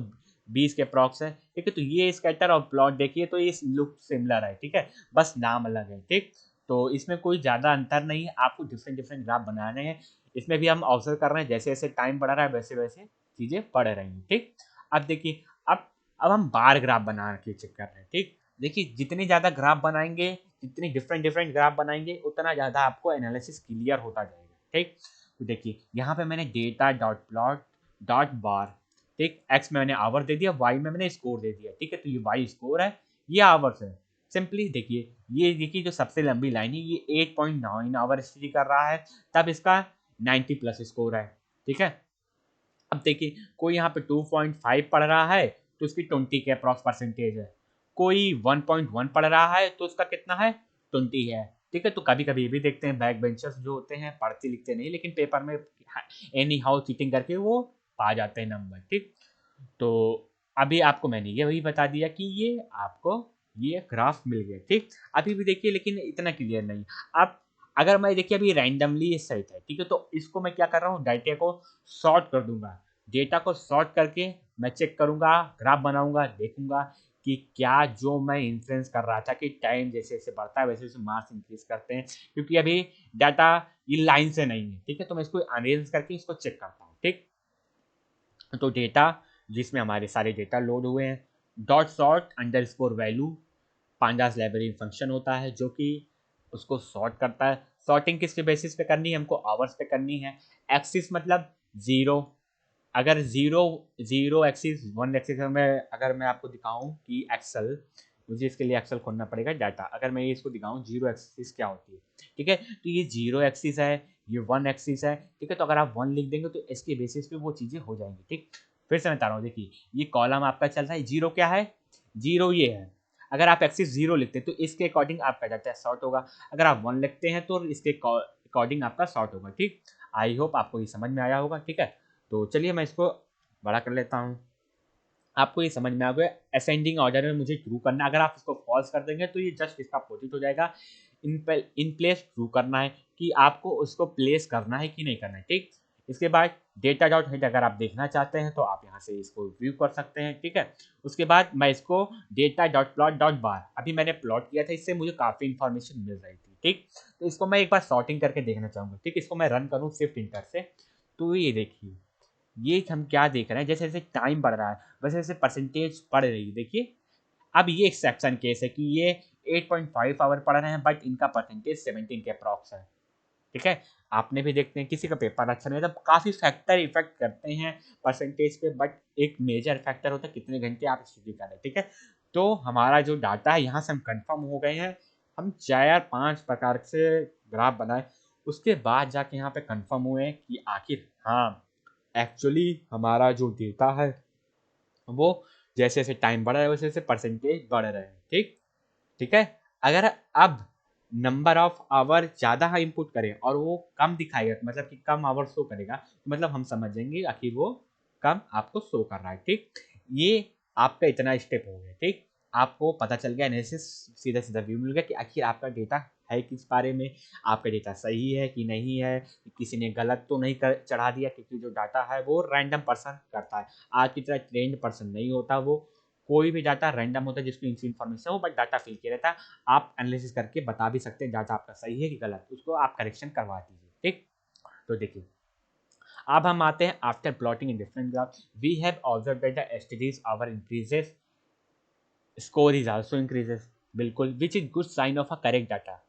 [SPEAKER 1] 20 के अप्रॉक्स है, ठीक है। तो ये स्कैटर और प्लॉट देखिए तो ये लुक सिमिलर है, ठीक है, बस नाम अलग है, ठीक। तो इसमें कोई ज़्यादा अंतर नहीं है, आपको डिफरेंट डिफरेंट ग्राफ बनाने हैं। इसमें भी हम ऑब्जर्व कर रहे हैं जैसे जैसे टाइम बढ़ रहा है वैसे वैसे चीज़ें बढ़ रही हैं, ठीक। अब देखिए अब हम बार ग्राफ बना के चेक कर रहे हैं, ठीक। देखिए जितने ज़्यादा ग्राफ बनाएंगे, जितनी डिफरेंट डिफरेंट ग्राफ बनाएंगे उतना ज़्यादा आपको एनालिसिस क्लियर होता जाएगा, ठीक। तो देखिए यहाँ पे मैंने डेटा डॉट प्लॉट डॉट बार, ठीक, एक्स में मैंने आवर दे दिया, वाई में मैंने स्कोर दे दिया, ठीक है। तो ये वाई स्कोर है, ये आवर्स है। सिंपली देखिए ये देखिए जो सबसे लंबी लाइन है ये 8.9 आवर हिस्ट्री कर रहा है, तब इसका 90 प्लस स्कोर है, ठीक है। अब देखिए कोई यहाँ पे 2.5 पढ़ रहा है तो उसकी 20 के अप्रॉक्स परसेंटेज है, कोई 1.1 पढ़ रहा है तो उसका कितना है 20 है, ठीक है। तो कभी कभी ये भी देखते हैं बैक बेंचर्स जो होते हैं पढ़ते लिखते नहीं लेकिन पेपर में एनी हाउ चीटिंग करके वो पा जाते हैं नंबर, ठीक। तो अभी आपको मैंने ये वही बता दिया कि ये आपको ये ग्राफ मिल गया, ठीक। अभी भी देखिए लेकिन इतना क्लियर नहीं। अब अगर मैं देखिए अभी रैंडमली ये सेट है, ठीक है, तो इसको मैं क्या कर रहा हूँ डाटा को सॉर्ट कर दूंगा, डेटा को सॉर्ट करके मैं चेक करूंगा, ग्राफ बनाऊंगा, देखूंगा कि क्या जो मैं इन्फ्लुएंस कर रहा था कि टाइम जैसे जैसे बढ़ता है वैसे वैसे मार्क्स इंक्रीज करते हैं, क्योंकि अभी डाटा ये लाइन से नहीं है, ठीक है। तो मैं इसको अरेंज करके इसको चेक करता हूँ, ठीक। तो डेटा जिसमें हमारे सारे डेटा लोड हुए हैं, dot sort under score value pandas library function होता है जो कि उसको सॉर्ट करता है। सॉर्टिंग किस बेसिस पे करनी है, हमको आवर्स पे करनी है। एक्सिस मतलब जीरो, अगर जीरो जीरो एक्सिस 1 एक्सिस में अगर मैं आपको दिखाऊं कि एक्सेल, मुझे इसके लिए एक्सेल खोलना पड़ेगा डाटा, अगर मैं इसको दिखाऊं जीरो एक्सिस क्या होती है, ठीक है। तो ये जीरो एक्सिस है, ये 1 एक्सिस है, ठीक है। तो अगर आप 1 लिख देंगे तो इसके बेसिस पे वो चीज़ें हो जाएंगी, ठीक। फिर से मैं बता रहा हूँ, देखिए ये कॉलम आपका चल रहा है, जीरो क्या है, जीरो ये है। अगर आप एक्सिस जीरो लिखते हैं तो इसके अकॉर्डिंग आपका डाटा शॉर्ट होगा, अगर आप 1 लिखते हैं तो इसके अकॉर्डिंग आपका शॉर्ट होगा, ठीक। आई होप आपको ये समझ में आया होगा, ठीक है। तो चलिए मैं इसको बड़ा कर लेता हूँ। आपको ये समझ में आ गया, असेंडिंग ऑर्डर में मुझे ट्रू करना है, अगर आप इसको फॉल्स कर देंगे तो ये जस्ट इसका अपोजिट हो जाएगा। इन प्लेस ट्रू करना है कि आपको उसको प्लेस करना है कि नहीं करना है, ठीक। इसके बाद डेटा डॉट हेड अगर आप देखना चाहते हैं तो आप यहाँ से इसको व्यू कर सकते हैं, ठीक है। उसके बाद मैं इसको डेटा डॉट प्लॉट डॉट बार, अभी मैंने प्लॉट किया था, इससे मुझे काफ़ी इन्फॉर्मेशन मिल रही थी, ठीक। तो इसको मैं एक बार सॉर्टिंग करके देखना चाहूँगा, ठीक। इसको मैं रन करूँ शिफ्ट इंटर से, तो ये देखिए ये हम क्या देख रहे हैं, जैसे जैसे टाइम बढ़ रहा है वैसे वैसे परसेंटेज बढ़ रही है, देखिए। अब ये एक्सेप्शन केस है कि ये 8.5 आवर पढ़ रहे हैं बट इनका परसेंटेज 17 के अप्रॉक्स है, ठीक है। आपने भी देखते हैं किसी का पेपर अच्छा नहीं होता, काफ़ी फैक्टर इफेक्ट करते हैं परसेंटेज पे, बट एक मेजर फैक्टर होता है कितने घंटे आप स्टडी कर रहे हैं, ठीक है। तो हमारा जो डाटा है यहाँ से हम कंफर्म हो गए हैं, हम 4 5 प्रकार से ग्राफ बनाए, उसके बाद जाके यहाँ पे कंफर्म हुए कि आखिर हाँ एक्चुअली हमारा जो डेटा है वो जैसे जैसे टाइम बढ़ रहा है वैसे वैसे परसेंटेज बढ़ रहे हैं, ठीक। ठीक है। अगर अब नंबर ऑफ आवर ज़्यादा है इनपुट करें और वो कम दिखाएगा, मतलब कि कम आवर शो करेगा, तो मतलब हम समझेंगे आखिर वो कम आपको शो कर रहा है, ठीक। ये आपका इतना स्टेप हो गया, ठीक। आपको पता चल गया एनालिसिस, सीधा सीधा व्यू मिल गया कि आखिर आपका डेटा है किस बारे में, आपका डेटा सही है कि नहीं है, किसी ने गलत तो नहीं कर चढ़ा दिया, क्योंकि जो डाटा है वो रैंडम पर्सन करता है, आज की तरह ट्रेंड पर्सन नहीं होता वो कोई भी डाटा रैंडम होता है जिसकी इन्फॉर्मेशन हो, बट डाटा फिल किया रहता है। आप एनालिसिस करके बता भी सकते हैं डाटा आपका सही है कि गलत, उसको आप करेक्शन करवा दीजिए। ठीक, तो देखिए अब हम आते हैं after plotting in different graph we have observe that the studies hour increases score is also increases, बिल्कुल, which is good sign of a correct data.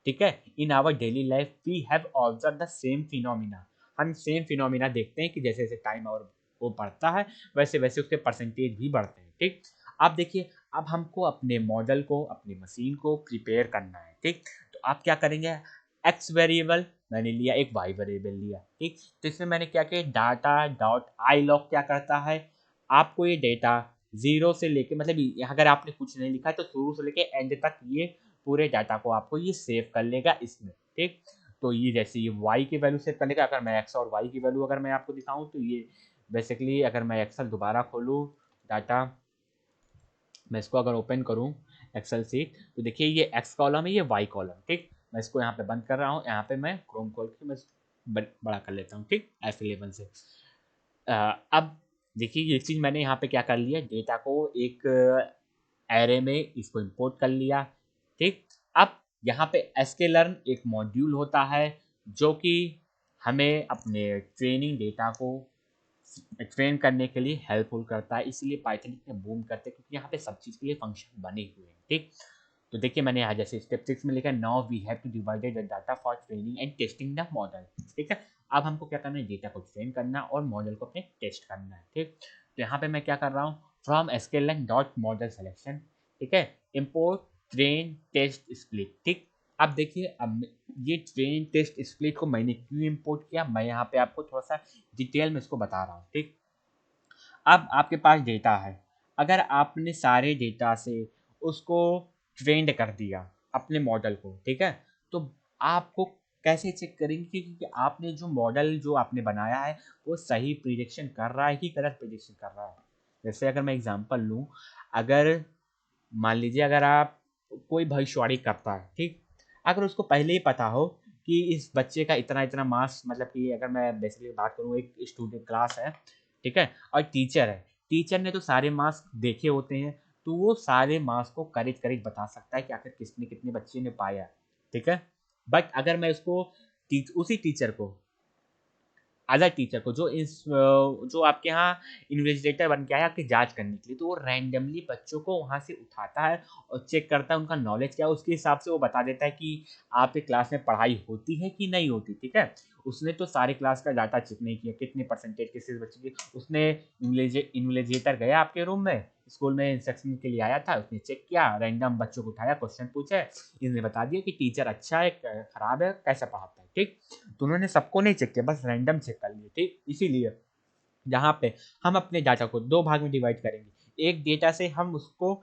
[SPEAKER 1] ठीक है, in our daily life we have observe the same phenomena, हम सेम फिनोमिना देखते हैं कि जैसे जैसे टाइम और वो बढ़ता है वैसे वैसे उसके परसेंटेज भी बढ़ते हैं। ठीक, अब देखिए अब हमको अपने मॉडल को अपनी मशीन को प्रिपेयर करना है। ठीक, तो आप क्या करेंगे, एक्स वेरिएबल मैंने लिया, एक वाई वेरिएबल लिया। ठीक, तो इसमें मैंने क्या किया, डाटा डॉट आई लॉग क्या करता है, आपको ये डेटा जीरो से लेके मतलब अगर आपने कुछ नहीं लिखा है तो शुरू से लेके एंड तक ये पूरे डाटा को आपको ये सेव कर लेगा इसमें। ठीक, तो ये जैसे ये y की वैल्यू सेव कर लेगा, अगर मैं x और y की वैल्यू अगर मैं आपको दिखाऊं तो ये बेसिकली अगर मैं एक्सेल दोबारा खोलूं डाटा, मैं इसको अगर ओपन करूं एक्सेल सीट, तो देखिए ये x कॉलम है, ये y कॉलम। ठीक, मैं इसको यहाँ पे बंद कर रहा हूँ, यहाँ पे मैं क्रोम खोल के मैं बड़ा कर लेता हूँ। ठीक, F11 से अब देखिए ये चीज़ मैंने यहाँ पे क्या कर लिया, डेटा को एक एरे में इसको इंपोर्ट कर लिया। ठीक, अब यहाँ पे sklearn एक मॉड्यूल होता है जो कि हमें अपने ट्रेनिंग डेटा को ट्रेन करने के लिए हेल्पफुल करता है, इसलिए पाइथन इतने बूम करते हैं क्योंकि यहाँ पे सब चीज़ के लिए फंक्शन बने हुए हैं। ठीक, तो देखिए मैंने यहाँ जैसे स्टेप 6 में लिखा है now we have to divided the data for training and testing the model. ठीक है, अब हमको क्या करना है, डेटा को ट्रेन करना और मॉडल को अपने टेस्ट करना है। ठीक, तो यहाँ पे मैं क्या कर रहा हूँ, from sklearn dot model selection, ठीक है, इम्पोर्ट ट्रेन टेस्ट स्प्लिट। ठीक, अब देखिए अब ये ट्रेन टेस्ट स्प्लिट को मैंने क्यों इम्पोर्ट किया, मैं यहाँ पे आपको थोड़ा सा डिटेल में इसको बता रहा हूँ। ठीक, अब आपके पास डेटा है, अगर आपने सारे डेटा से उसको ट्रेंड कर दिया अपने मॉडल को, ठीक है, तो आपको कैसे चेक करेंगे क्योंकि आपने जो मॉडल जो आपने बनाया है वो सही प्रिडिक्शन कर रहा है कि गलत प्रिडिक्शन कर रहा है। जैसे अगर मैं एग्जांपल लूँ, अगर मान लीजिए अगर आप कोई भविष्यवाणी करता है, ठीक, अगर उसको पहले ही पता हो कि इस बच्चे का इतना इतना मार्क्स, मतलब कि अगर मैं बेसिकली बात करूँ, एक स्टूडेंट क्लास है, ठीक है, और टीचर है, टीचर ने तो सारे मार्क्स देखे होते हैं, तो वो सारे मार्क्स को करेक्ट करेक्ट बता सकता है कि आखिर किसने कितने बच्चे ने पाया। ठीक है, बट अगर मैं उसको उसी टीचर को अदर टीचर को जो आपके यहाँ इन्वेस्टिगेटर बन के आया आपकी जांच करने के लिए, तो वो रैंडमली बच्चों को वहाँ से उठाता है और चेक करता है उनका नॉलेज क्या है, उसके हिसाब से वो बता देता है कि आपके क्लास में पढ़ाई होती है कि नहीं होती। ठीक है, उसने तो सारे क्लास का डाटा चेक नहीं किया, कितने परसेंटेज किस बच्चे की, उसने इन्वेस्टिगेटर गया आपके रूम में, स्कूल में इंस्ट्रक्शन के लिए आया था, उसने चेक किया, रैंडम बच्चों को उठाया, क्वेश्चन पूछे, इसने बता दिया कि टीचर अच्छा है खराब है कैसा पढ़ाता है। ठीक, तो उन्होंने सबको नहीं चेक किया, बस रैंडम चेक कर लिए। ठीक, इसीलिए यहाँ पे हम अपने डाटा को दो भाग में डिवाइड करेंगे, एक डेटा से हम उसको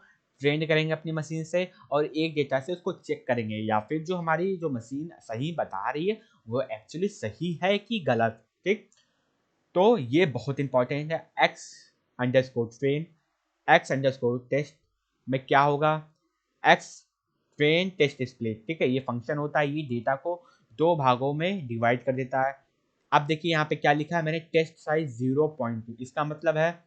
[SPEAKER 1] ट्रेन करेंगे अपनी मशीन से और एक डेटा से उसको चेक करेंगे या फिर जो हमारी जो मशीन सही बता रही है वो एक्चुअली सही है कि गलत। ठीक, तो ये बहुत इंपॉर्टेंट है, X underscore train X underscore test में क्या होगा, एक्स ट्रेन टेस्ट स्प्लिट। ठीक है, ये फंक्शन होता है, ये डेटा को दो भागों में डिवाइड कर देता है। अब देखिए यहाँ पे क्या लिखा है मैंने, टेस्ट साइज 0.2, इसका मतलब है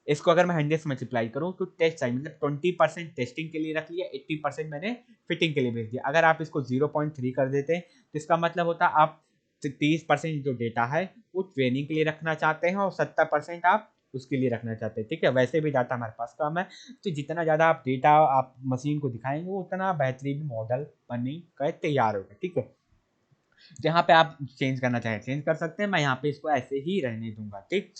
[SPEAKER 1] इसको अगर मैं 100 से मल्टीप्लाई करूँ तो टेस्ट साइज मतलब 20% टेस्टिंग के लिए रख लिया, 80% मैंने फिटिंग के लिए भेज दिया। अगर आप इसको 0.3 कर देते हैं तो इसका मतलब होता है आप 30% जो डेटा है वो ट्रेनिंग के लिए रखना चाहते हैं और 70% आप उसके लिए रखना चाहते हैं। ठीक है, वैसे भी डाटा हमारे पास कम है, तो जितना ज़्यादा आप डेटा आप मशीन को दिखाएंगे वो उतना बेहतरीन मॉडल बनने का तैयार होगा। ठीक है, जहाँ पे आप चेंज करना चाहें चेंज कर सकते हैं, मैं यहाँ पे इसको ऐसे ही रहने दूंगा। ठीक,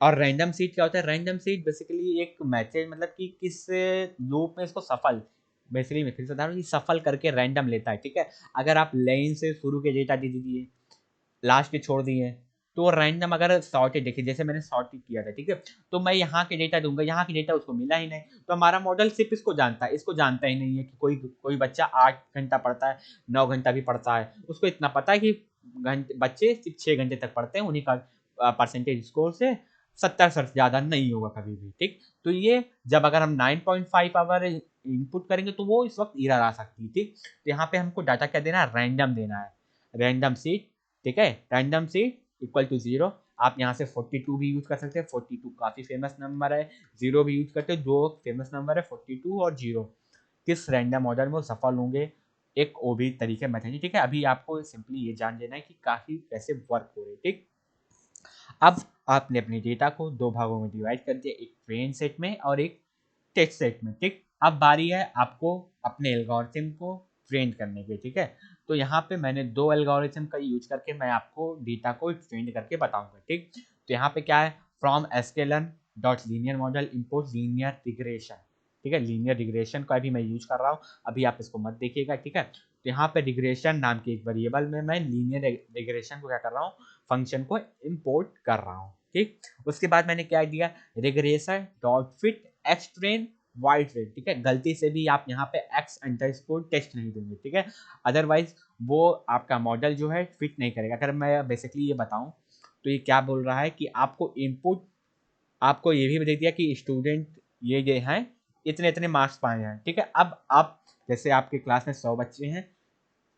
[SPEAKER 1] और रैंडम सीड क्या होता है, रैंडम सीड बेसिकली एक मैसेज मतलब कि किस लूप में इसको सफल, बेसिकली मैं फिर से बता रहा हूँ, सफल करके रैंडम लेता है। ठीक है, अगर आप लाइन से शुरू के डेटा दे दीजिए लास्ट के छोड़ दिए तो रैंडम अगर सॉर्टेड, देखिए जैसे मैंने सॉर्टेड किया था, ठीक है, तो मैं यहाँ के डेटा दूंगा, यहाँ के डेटा उसको मिला ही नहीं, तो हमारा मॉडल सिर्फ इसको जानता है, इसको जानता ही नहीं है कि कोई कोई बच्चा 8 घंटा पढ़ता है, 9 घंटा भी पढ़ता है, उसको इतना पता है कि बच्चे सिर्फ 6 घंटे तक पढ़ते हैं, उन्हीं का परसेंटेज स्कोर से 70 से ज़्यादा नहीं होगा कभी भी। ठीक, तो ये जब अगर हम 9.5 आवर इनपुट करेंगे तो वो इस वक्त एरर आ सकती है। ठीक, तो यहाँ पे हमको डाटा क्या देना है, रैंडम देना है, रैंडम सीड। ठीक है, रैंडम सीड इक्वल टू 0। आप यहाँ से 42 भी यूज कर सकते हैं, 42 काफ़ी फेमस नंबर है। 0 भी यूज करते हैं, दो फेमस नंबर है 42 और 0। किस रैंडम ऑर्डर में वो सफल होंगे, एक वो भी तरीके बताइए, ठीक है। अभी आपको सिंपली ये जान लेना है कि काफ़ी कैसे वर्क हो रहे हैं, ठीक। अब आपने अपने डेटा को दो भागों में डिवाइड कर दिया, एक ट्रेन सेट में और एक टेस्ट सेट में, ठीक। अब बारी है आपको अपने एल्गोरिथम को ट्रेन करने की, ठीक है। तो यहाँ पे मैंने दो एल्गोरिथम का यूज करके मैं आपको डेटा को ट्रेन करके बताऊंगा, ठीक। तो यहाँ पे क्या है, from sklearn dot linear model import linear regression, ठीक है। लीनियर रिग्रेशन का भी मैं यूज कर रहा हूँ, अभी आप इसको मत देखिएगा, ठीक है। तो यहाँ पे रिग्रेशन नाम के एक वेरिएबल में मैं लीनियर रिग्रेशन को क्या कर रहा हूँ, फंक्शन को इम्पोर्ट कर रहा हूँ, ठीक। उसके बाद मैंने क्या दिया, regression dot fit X train Y train, ठीक है। गलती से भी आप यहाँ पे एक्स अंडरस्कोर टेस्ट नहीं देंगे, ठीक है। अदरवाइज वो आपका मॉडल जो है फिट नहीं करेगा। अगर मैं बेसिकली ये बताऊं तो ये क्या बोल रहा है कि आपको इनपुट, आपको ये भी दे दिया कि स्टूडेंट ये हैं, इतने इतने मार्क्स पाए हैं, ठीक है। अब आप जैसे आपके क्लास में 100 बच्चे हैं,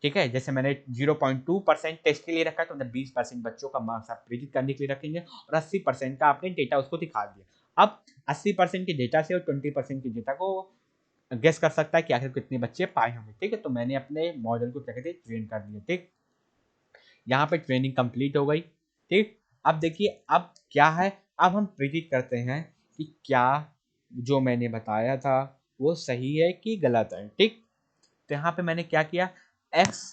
[SPEAKER 1] ठीक है, जैसे मैंने 0.2% टेस्ट के लिए रखा है, तो 20% बच्चों का मार्क्स आप प्रिडिक्ट करने के लिए रखेंगे और 80% का आपने डेटा उसको दिखा दिया। अब 80% के डेटा से और 20% के डेटा को गेस कर सकता है कि आखिर कितने बच्चे पाए होंगे, ठीक है। तो मैंने अपने मॉडल को क्या कहते हैं, ट्रेन कर दिया, ठीक। यहाँ पे ट्रेनिंग कंप्लीट हो गई, ठीक। अब देखिए अब क्या है, अब हम प्रिडिक्ट करते हैं कि क्या जो मैंने बताया था वो सही है कि गलत है, ठीक। तो यहाँ पे मैंने क्या किया, एक्स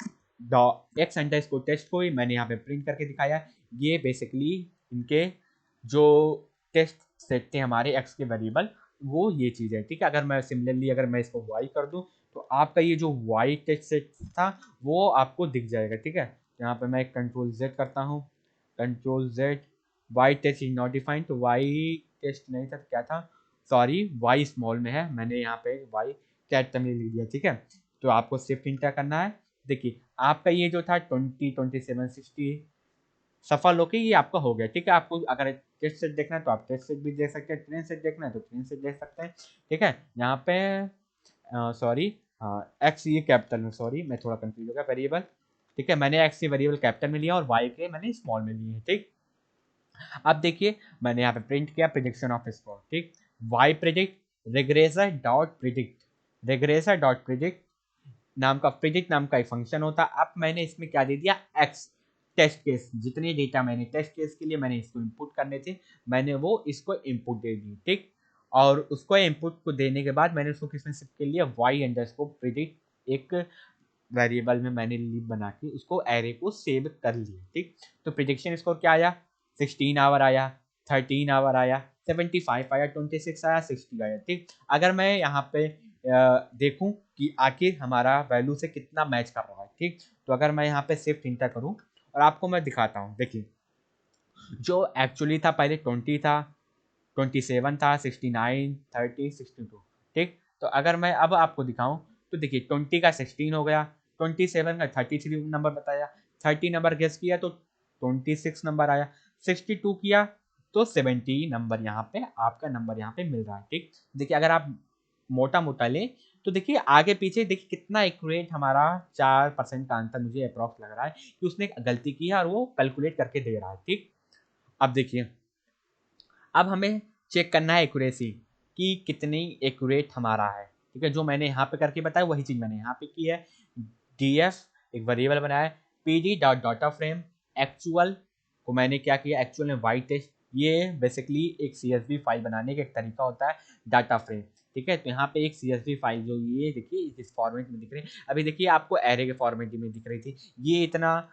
[SPEAKER 1] एक्स अंडरस्कोर टेस्ट को ही मैंने यहाँ पे प्रिंट करके दिखाया। ये बेसिकली इनके जो टेस्ट सेट थे हमारे एक्स के वेरिएबल, वो ये चीज़ है, ठीक है। अगर मैं सिमिलरली अगर मैं इसको वाई कर दूं तो आपका ये जो वाई टेस्ट सेट था वो आपको दिख जाएगा, ठीक है। यहाँ पे मैं कंट्रोल जेड करता हूँ, control Z, Y test is not defined, तो वाई टेस्ट नहीं था, क्या था, सॉरी वाई स्मॉल में है, मैंने यहाँ पे वाई कैपिटल में लिख दिया, ठीक है। तो आपको शिफ्ट इंटर करना है। देखिए आपका ये जो था 20, 27, 60 सफल होके ये आपका हो गया, ठीक है। आपको अगर टेस्ट सेट देखना है तो आप टेस्ट सेट भी देख सकते हैं, ट्रेन सेट देखना है तो ट्रेन सेट देख सकते हैं, ठीक है। यहाँ पे सॉरी, एक्स ये कैपिटल में, सॉरी मैं थोड़ा कंफ्यूज हो गया, वेरिएबल, ठीक है। मैंने एक्स ये वेरिएबल कैपिटल में लिया और वाई के मैंने स्मॉल में लिए हैं, ठीक। अब देखिए मैंने यहाँ पे प्रिंट किया प्रिडिक्शन ऑफ स्कोर, ठीक। Y predict regressor dot predict, regressor dot predict नाम का प्रिडिक्ट नाम का एक फंक्शन होता है। अब मैंने इसमें क्या दे दिया, एक्स टेस्ट केस, जितने डेटा मैंने टेस्ट केस के लिए मैंने इसको इनपुट करने थे, मैंने वो इसको इनपुट दे दी, ठीक। और उसको इनपुट को देने के बाद मैंने उसको किसमें शिफ्ट के लिए, वाई अंडरस्कोर प्रिडिक्ट एक वेरिएबल में मैंने लिब बना के उसको एरे को सेव कर लिया, ठीक। तो प्रिडिक्शन स्कोर क्या आया, 16 आवर आया, 13 आवर आया, 75 आया, 26 आया, 60 आया, ठीक। अगर मैं यहाँ पे देखूं कि आखिर हमारा वैल्यू से कितना मैच कर रहा है, ठीक। तो अगर मैं यहाँ पे शिफ्ट इंटर करूं और आपको मैं दिखाता हूँ, देखिए जो एक्चुअली था पहले 20 था, 27 था, 69, 30, 62, ठीक। तो अगर मैं अब आपको दिखाऊं तो देखिए 20 का 16 हो गया, 27 का 33 नंबर बताया, 30 नंबर गेस किया तो 26 नंबर आया, 62 किया तो 70 नंबर यहाँ पे आपका नंबर यहाँ पे मिल रहा है, ठीक। देखिए अगर आप मोटा मोटा लें तो देखिए आगे पीछे देखिए कितना एक्यूरेट हमारा 4% का आंसर मुझे अप्रॉक्स लग रहा है कि उसने गलती की है और वो कैलकुलेट करके दे रहा है, ठीक। अब देखिए अब हमें चेक करना है एक्यूरेसी कि कितनी एक्यूरेट हमारा है, ठीक है। जो मैंने यहाँ पे करके बताया वही चीज़ मैंने यहाँ पे की है, डी एफ एक वेरिएबल बनाया है, P D dot data frame actual को मैंने क्या किया, एक्चुअल में वाई टेस्ट, ये बेसिकली एक CSV फाइल बनाने का एक तरीका होता है डाटा फ्रेम, ठीक है। तो यहाँ पे एक CSV फाइल जो ये देखिए इस फॉर्मेट में दिख रही है, अभी देखिए आपको एरे के फॉर्मेट में दिख रही थी, ये इतना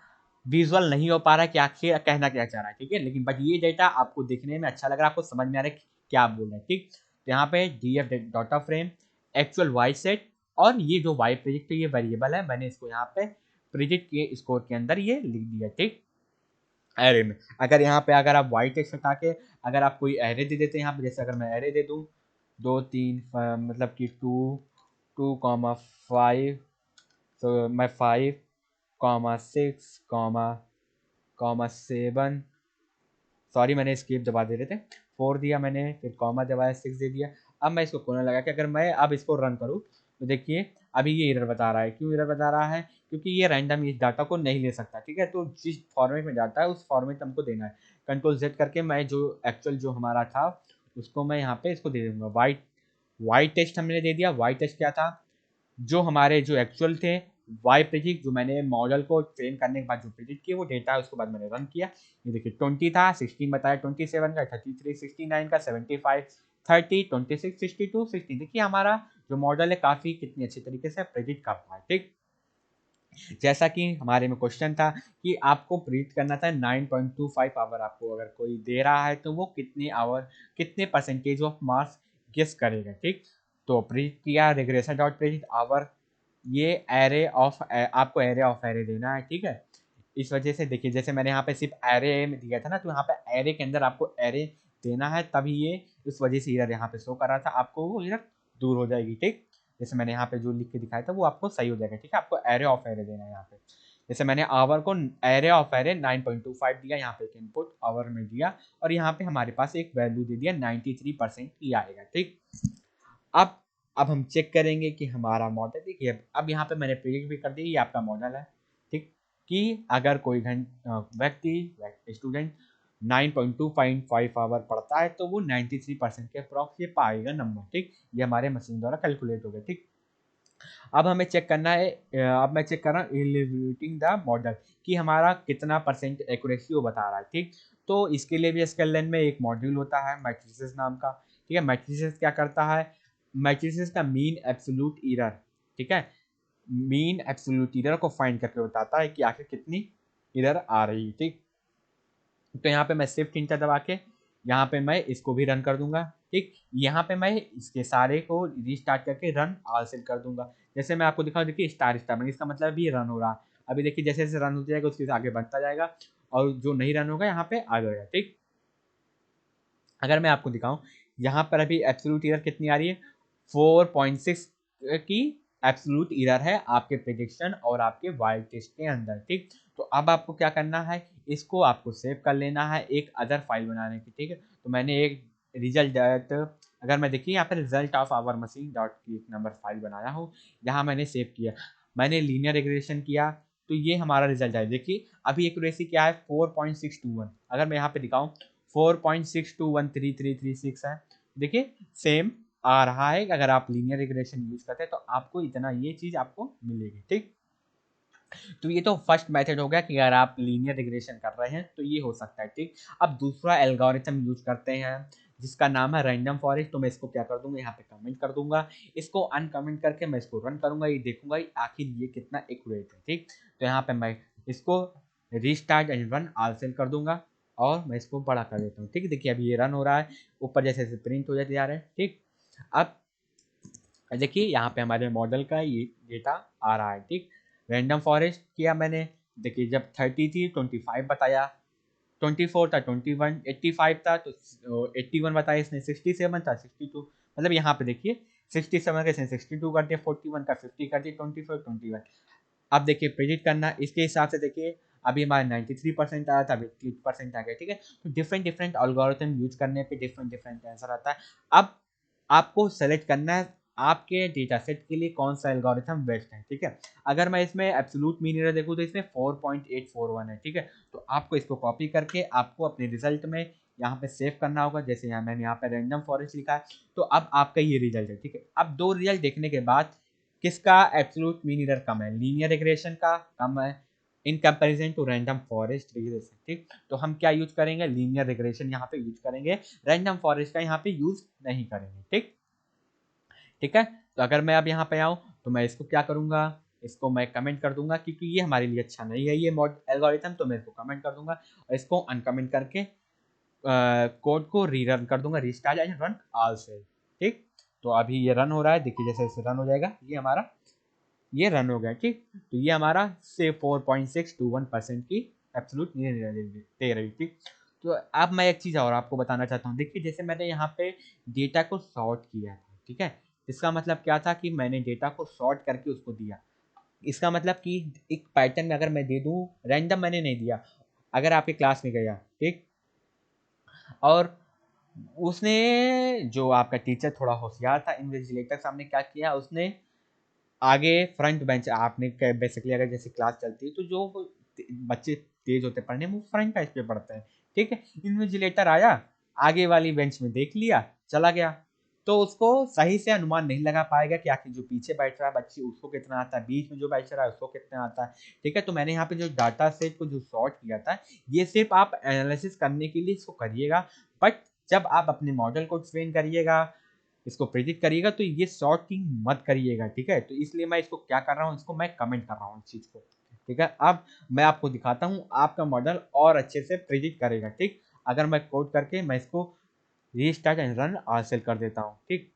[SPEAKER 1] विजुअल नहीं हो पा रहा है कि आखिर कहना क्या चाह रहा है, ठीक है। लेकिन बट ये डेटा आपको देखने में अच्छा लग रहा है, आपको समझ में आ रहा है क्या आप बोल रहे हैं, ठीक। तो यहाँ पे DF data frame actual Y set और ये जो वाई प्रिडिक्ट ये वेरिएबल है, मैंने इसको यहाँ पे प्रिडिक्ट के स्कोर के अंदर ये लिख दिया, ठीक, एरे में। अगर यहाँ पे अगर आप वाई टेक्स्ट हटा के अगर आप कोई एरे दे देते हैं यहाँ पे, जैसे अगर मैं एरे दे दूँ 2, 3 मतलब कि 2,5, तो मैं 5,6,7, सॉरी मैंने स्केप दबा दे रहे थे, 4 दिया मैंने, फिर कॉमा दबाया, 6 दे दिया। अब मैं इसको कोना लगा के अगर मैं अब इसको रन करूँ तो देखिए अभी ये एरर बता रहा है, क्यों एरर बता रहा है, क्योंकि ये रैंडम इस डाटा को नहीं ले सकता, ठीक है। तो जिस फॉर्मेट में जाता है उस फॉर्मेट हमको देना है, कंट्रोल Z करके मैं जो एक्चुअल जो हमारा था उसको मैं यहाँ पे इसको दे दूंगा। वाई टेस्ट हमने दे दिया। वाई टेस्ट क्या था, जो हमारे जो एक्चुअल थे, वाई प्रिडिक्ट जो मैंने मॉडल को ट्रेन करने के बाद जो प्रिडिक्ट किया वो डेटा है, उसके बाद मैंने रन किया। ये देखिए 20 था, 16 बताया, 27 का, 33, 69 का, 75, 30, 26, 62, 60। देखिए हमारा जो मॉडल है काफ़ी कितनी अच्छी तरीके से प्रिडिक्ट कर पाए। ठीक, जैसा कि हमारे में क्वेश्चन था कि आपको प्रिडिक्ट करना था 9.25 आवर, आपको अगर कोई दे रहा है तो वो कितने आवर, कितने परसेंटेज ऑफ मास गेस करेगा। ठीक, तो प्रिडिक्ट किया, रिग्रेशन डॉट प्रिडिक्ट आवर, ये एरे ऑफ आपको एरे ऑफ एरे देना है। ठीक है, इस वजह से देखिए जैसे मैंने यहाँ पे सिर्फ एरे में दिया था ना, तो यहाँ पे एरे के अंदर आपको एरे देना है, तभी ये इस वजह से एरर यहाँ पे शो कर रहा था, आपको वो एरर दूर हो जाएगी। ठीक, जैसे मैंने यहाँ पे जो लिख के दिखाया था वो आपको सही हो जाएगा। ठीक है, आपको एरे ऑफ एरे देना है यहाँ पे। जैसे मैंने आवर को एरे ऑफ एरे 9.25 दिया, यहाँ पे एक इनपुट आवर में दिया, और यहाँ पे हमारे पास एक वैल्यू दे दिया 93% की आएगा। ठीक, अब अब हम चेक करेंगे कि हमारा मॉडल, देखिए अब यहाँ पे मैंने प्रिडिक्ट भी कर दी, ये आपका मॉडल है। ठीक, कि अगर कोई व्यक्ति स्टूडेंट 9.25 आवर पढ़ता है तो वो 93% के अप्रॉक्स ये पाएगा नंबर। ठीक, ये हमारे मशीन द्वारा कैलकुलेट हो गया। ठीक, अब हमें चेक करना है, अब मैं चेक कर रहा हूँ इवैल्यूएटिंग द मॉडल कि हमारा कितना परसेंट एक्यूरेसी वो बता रहा है। ठीक, तो इसके लिए भी SQLN में एक मॉड्यूल होता है मैट्रिसेस नाम का। ठीक है, मैट्रिसेस क्या करता है, मैट्रिसेस का मीन एब्सोल्यूट एरर, ठीक है, मीन एब्सोल्यूट एरर को फाइंड करके बताता है कि आखिर कितनी एरर आ रही है। ठीक, तो यहाँ पे मैं शिफ्ट इंटर दबा के यहाँ पे मैं इसको भी रन कर दूंगा। ठीक, यहाँ पे मैं इसके सारे को रीस्टार्ट करके रन ऑल सेल कर दूंगा। जैसे मैं आपको दिखाऊँ, देखिए स्टार स्टार, इसका मतलब अभी रन हो रहा है। अभी देखिए जैसे जैसे रन हो जाएगा उसके आगे बढ़ता जाएगा, और जो नहीं रन होगा यहाँ पे आ जाएगा। ठीक, अगर मैं आपको दिखाऊं, यहाँ पर अभी एब्सोल्यूट एरर कितनी आ रही है, 4.6 की एब्सोल्यूट एरर है आपके प्रेडिक्शन और आपके वाइल्ड टेस्ट के अंदर। ठीक, तो अब आपको क्या करना है, इसको आपको सेव कर लेना है एक अदर फाइल बनाने की। ठीक है, तो मैंने एक रिजल्ट डॉट, अगर मैं देखिए यहाँ पर result of our machine dot की एक नंबर फाइल बनाया हूँ, यहाँ मैंने सेव किया, मैंने लीनियर रिग्रेशन किया, तो ये हमारा रिजल्ट है। देखिए अभी एक्यूरेसी क्या है, 4.621। अगर मैं यहाँ पे दिखाऊँ 4.62133336 है, देखिए सेम आ रहा है। अगर आप लीनियर रिग्रेशन यूज करते हैं तो आपको इतना ये चीज आपको मिलेगी। ठीक, तो ये तो फर्स्ट मेथड हो गया कि अगर आप लीनियर रिग्रेशन कर रहे हैं तो ये हो सकता है। ठीक, अब दूसरा एल्गोरिथम यूज करते हैं जिसका नाम है रैंडम फॉरेस्ट। तो मैं इसको क्या कर दूंगा, यहाँ पे कमेंट कर दूंगा, इसको अनकमेंट करके मैं इसको रन करूंगा, ये देखूंगा आखिर ये कितना एक्यूरेट है। ठीक, तो यहाँ पे मैं इसको restart and run all cell कर दूंगा, और मैं इसको बड़ा कर देता हूँ। ठीक, देखिए अभी ये रन हो रहा है, ऊपर जैसे जैसे प्रिंट हो जाते जा रहे हैं। ठीक, अब देखिए यहाँ पे हमारे मॉडल का ये डेटा आ रहा है। ठीक, रैंडम फॉरेस्ट किया मैंने, देखिए जब 30 थी 25 बताया, 24 था 21, 85 था तो 81 बताया इसने, 67 था 62, मतलब यहाँ पे देखिए 67 का इसने 62 कर दिया, 41 का 50 कर दिया, 24 21। अब देखिए प्रेडिक्ट करना इसके हिसाब से, देखिए अभी हमारा 93% आया था, अभी 80% आ गया। ठीक है, तो डिफरेंट डिफरेंट एल्गोरिथम यूज करने पे डिफरेंट डिफरेंट आंसर आता है। अब आपको सेलेक्ट करना है आपके डेटा सेट के लिए कौन सा एल्गोरिथम बेस्ट है। ठीक है, अगर मैं इसमें एब्सोल्यूट मीन एरर देखूँ तो इसमें 4.841 है। ठीक है, तो आपको इसको कॉपी करके आपको अपने रिजल्ट में यहाँ पे सेव करना होगा। जैसे यहाँ मैंने यहाँ पे रैंडम फॉरेस्ट लिखा है, तो अब आपका ये रिजल्ट है। ठीक है, अब दो रिजल्ट देखने के बाद किसका एब्सोल्यूट मीन एरर कम है, लीनियर रिग्रेशन का कम है in comparison to random forest regression. ठीक, तो हम क्या यूज करेंगे, लीनियर रिग्रेशन यहाँ पे यूज करेंगे, रैंडम फॉरेस्ट का यहाँ पे यूज नहीं करेंगे। ठीक, ठीक है, तो अगर मैं अब यहाँ पे आऊँ तो मैं इसको क्या करूँगा, इसको मैं कमेंट कर दूंगा, क्योंकि ये हमारे लिए अच्छा नहीं है ये मॉड एल्गोरिथम, तो मैं इसको कमेंट कर दूंगा और इसको अनकमेंट करके कोड को रीरन कर दूंगा, restart and run all cell. ठीक, तो अभी ये रन हो रहा है, देखिए जैसे जैसे रन हो जाएगा ये हमारा ये रन हो गया। ठीक, तो ये हमारा से 4.621% की एब्सोल्यूट दे रही। ठीक, तो अब मैं एक चीज़ और आपको बताना चाहता हूँ, देखिए जैसे मैंने यहाँ पे डेटा को सॉर्ट किया था। ठीक है, इसका मतलब क्या था कि मैंने डेटा को सॉर्ट करके उसको दिया, इसका मतलब कि एक पैटर्न में अगर मैं दे दूँ, रैंडम मैंने नहीं दिया। अगर आपके क्लास में गया, ठीक, और उसने जो आपका टीचर थोड़ा होशियार था इन्विजिलेटर सामने क्या किया, उसने आगे फ्रंट बेंच, आपने बेसिकली अगर जैसे क्लास चलती है तो जो बच्चे तेज होते हैं पढ़ने में वो फ्रंट बेंच पे पढ़ते हैं। ठीक है, इन्विजिलेटर आया, आगे वाली बेंच में देख लिया, चला गया, तो उसको सही से अनुमान नहीं लगा पाएगा कि आखिर जो पीछे बैठ रहा है बच्ची उसको कितना आता है, बीच में जो बैठ रहा है उसको कितना आता है। ठीक है, तो मैंने यहाँ पे जो डाटा सेट को जो सॉर्ट किया था, ये सिर्फ आप एनालिसिस करने के लिए इसको करिएगा, बट जब आप अपने मॉडल को ट्रेन करिएगा, इसको प्रेडिक्ट करिएगा, तो ये सॉर्टिंग मत करिएगा। ठीक है, तो इसलिए मैं इसको क्या कर रहा हूँ, इसको मैं कमेंट कर रहा हूँ इस चीज़ को। ठीक है, अब मैं आपको दिखाता हूँ आपका मॉडल और अच्छे से प्रेडिक्ट करेगा। ठीक, अगर मैं कोड करके मैं इसको रीस्टार्ट एंड रन आरसेल कर देता हूँ। ठीक,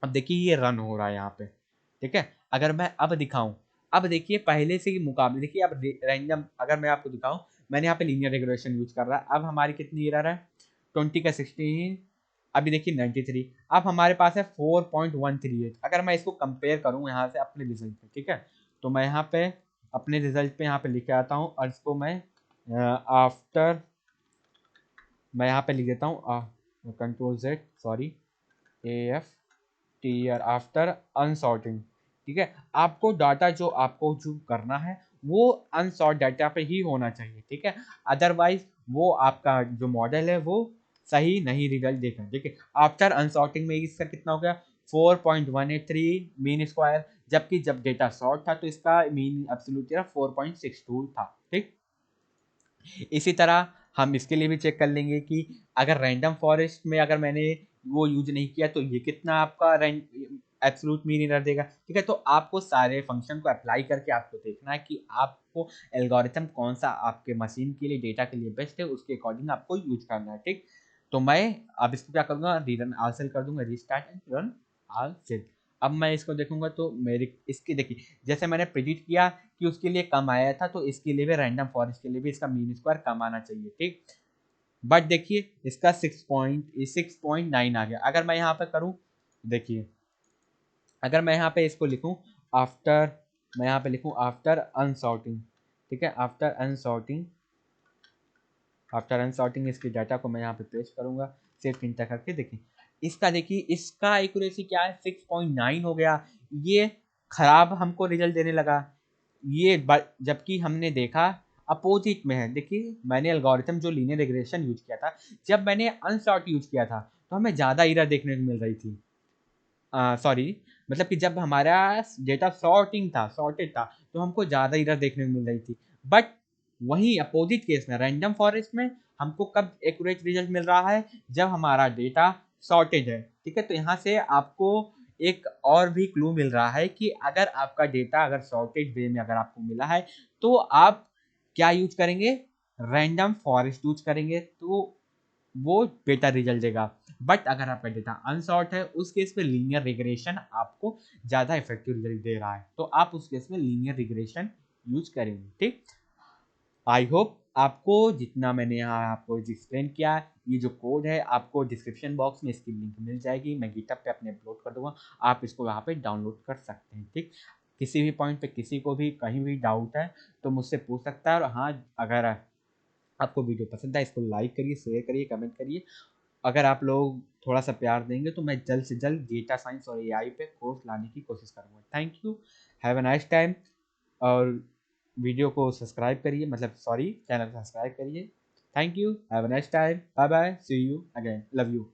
[SPEAKER 1] अब देखिए ये रन हो रहा है यहाँ पे। ठीक है, अगर मैं अब दिखाऊं, अब देखिए पहले से मुकाबले देखिए अब रैंडम, अगर मैं आपको दिखाऊं, मैंने यहाँ पे लीनियर रिग्रेशन यूज कर रहा है। अब हमारी कितनी एरर है, 20 का 16, अभी देखिए 93। अब हमारे पास है 4.138। अगर मैं इसको कंपेयर करूँ यहाँ से अपने रिजल्ट पे, ठीक है, तो मैं यहाँ पे अपने रिजल्ट पे यहाँ पे लिख के आता हूँ और इसको मैं आफ्टर, मैं यहाँ पे लिख देता हूँ control Z, sorry, AF tier after unsorting. ठीक है, आपको डाटा जो आपको जो करना है वो अनसॉर्ट डाटा पे ही होना चाहिए। ठीक है, अदरवाइज वो आपका जो मॉडल है वो सही नहीं रिजल्ट देगा। ठीक है, आफ्टर अनसॉर्टिंग में इसका कितना हो गया, 4.183 मीन स्क्वायर, जबकि जब डेटा सॉर्ट था तो इसका मीन एब्सोल्यूट 4.62 था। ठीक, इसी तरह हम इसके लिए भी चेक कर लेंगे कि अगर रैंडम फॉरेस्ट में अगर मैंने वो यूज नहीं किया तो ये कितना आपका एब्सोल्यूट मीन एरर देगा। ठीक है, तो आपको सारे फंक्शन को अप्लाई करके आपको देखना है कि आपको एल्गोरिथम कौन सा आपके मशीन के लिए, डेटा के लिए बेस्ट है, उसके अकॉर्डिंग आपको यूज करना है। ठीक, तो मैं अब इसको क्या करूँगा, रीरन आल कर दूंगा, रीस्टार्ट एंड रन आल। अब मैं इसको देखूंगा तो मेरे इसकी देखिए, जैसे मैंने प्रिडिक्ट किया कि उसके लिए कम आया था, तो इसके लिए भी रैंडम फॉरेस्ट के लिए भी इसका मीन स्क्वायर कम आना चाहिए। ठीक, बट देखिए इसका 6.9 आ गया। अगर मैं यहाँ पे करूँ, देखिए अगर मैं यहाँ पे इसको लिखूँ आफ्टर, मैं यहाँ पे लिखूँ आफ्टर अनसॉर्टिंग। ठीक है, आफ्टर अनसॉर्टिंग, आफ्टर अनसॉर्टिंग इसकी डाटा को मैं यहाँ पे पेस्ट करूँगा, सेव इंटर करके देखिए इसका, देखिए इसका एक्यूरेसी क्या है, 6.9 हो गया। ये खराब हमको रिजल्ट देने लगा, ये जबकि हमने देखा अपोजिट में है। देखिए मैंने एल्गोरिथम जो लीनियर रिग्रेशन यूज किया था, जब मैंने अनसॉर्ट यूज किया था तो हमें ज़्यादा एरर देखने को मिल रही थी। सॉरी, मतलब कि जब हमारा डेटा सॉर्टिंग था, सॉर्टेड था, तो हमको ज़्यादा एरर देखने को मिल रही थी। बट वहीं अपोजिट केस में रैंडम फॉरेस्ट में हमको कब एक्यूरेट रिजल्ट मिल रहा है, जब हमारा डेटा सॉर्टेड है। ठीक है, तो यहाँ से आपको एक और भी क्लू मिल रहा है कि अगर आपका डेटा अगर सॉर्टेड वे में अगर आपको मिला है तो आप क्या यूज करेंगे, रैंडम फॉरेस्ट यूज करेंगे, तो वो बेटर रिजल्ट देगा। बट अगर आपका डेटा अनसॉर्ट है, उस केस में लीनियर रिग्रेशन आपको ज़्यादा इफेक्टिव रिजल्ट दे रहा है, तो आप उस केस में लीनियर रिग्रेशन यूज करेंगे। ठीक, आई होप आपको जितना मैंने यहाँ आपको एक्सप्लेन किया, ये जो कोड है आपको डिस्क्रिप्शन बॉक्स में इसकी लिंक मिल जाएगी, मैं गिटहब पे अपने अपलोड कर दूंगा, आप इसको वहाँ पे डाउनलोड कर सकते हैं। ठीक, किसी भी पॉइंट पे किसी को भी कहीं भी डाउट है तो मुझसे पूछ सकता है। और हाँ, अगर आपको वीडियो पसंद है इसको लाइक करिए, शेयर करिए, कमेंट करिए। अगर आप लोग थोड़ा सा प्यार देंगे तो मैं जल्द से जल्द डेटा साइंस और एआई पे कोर्स लाने की कोशिश करूँगा। Thank you, have a nice time. और वीडियो को सब्सक्राइब करिए, मतलब सॉरी, चैनल सब्सक्राइब करिए। Thank you, have a nice time, bye bye, see you again, love you.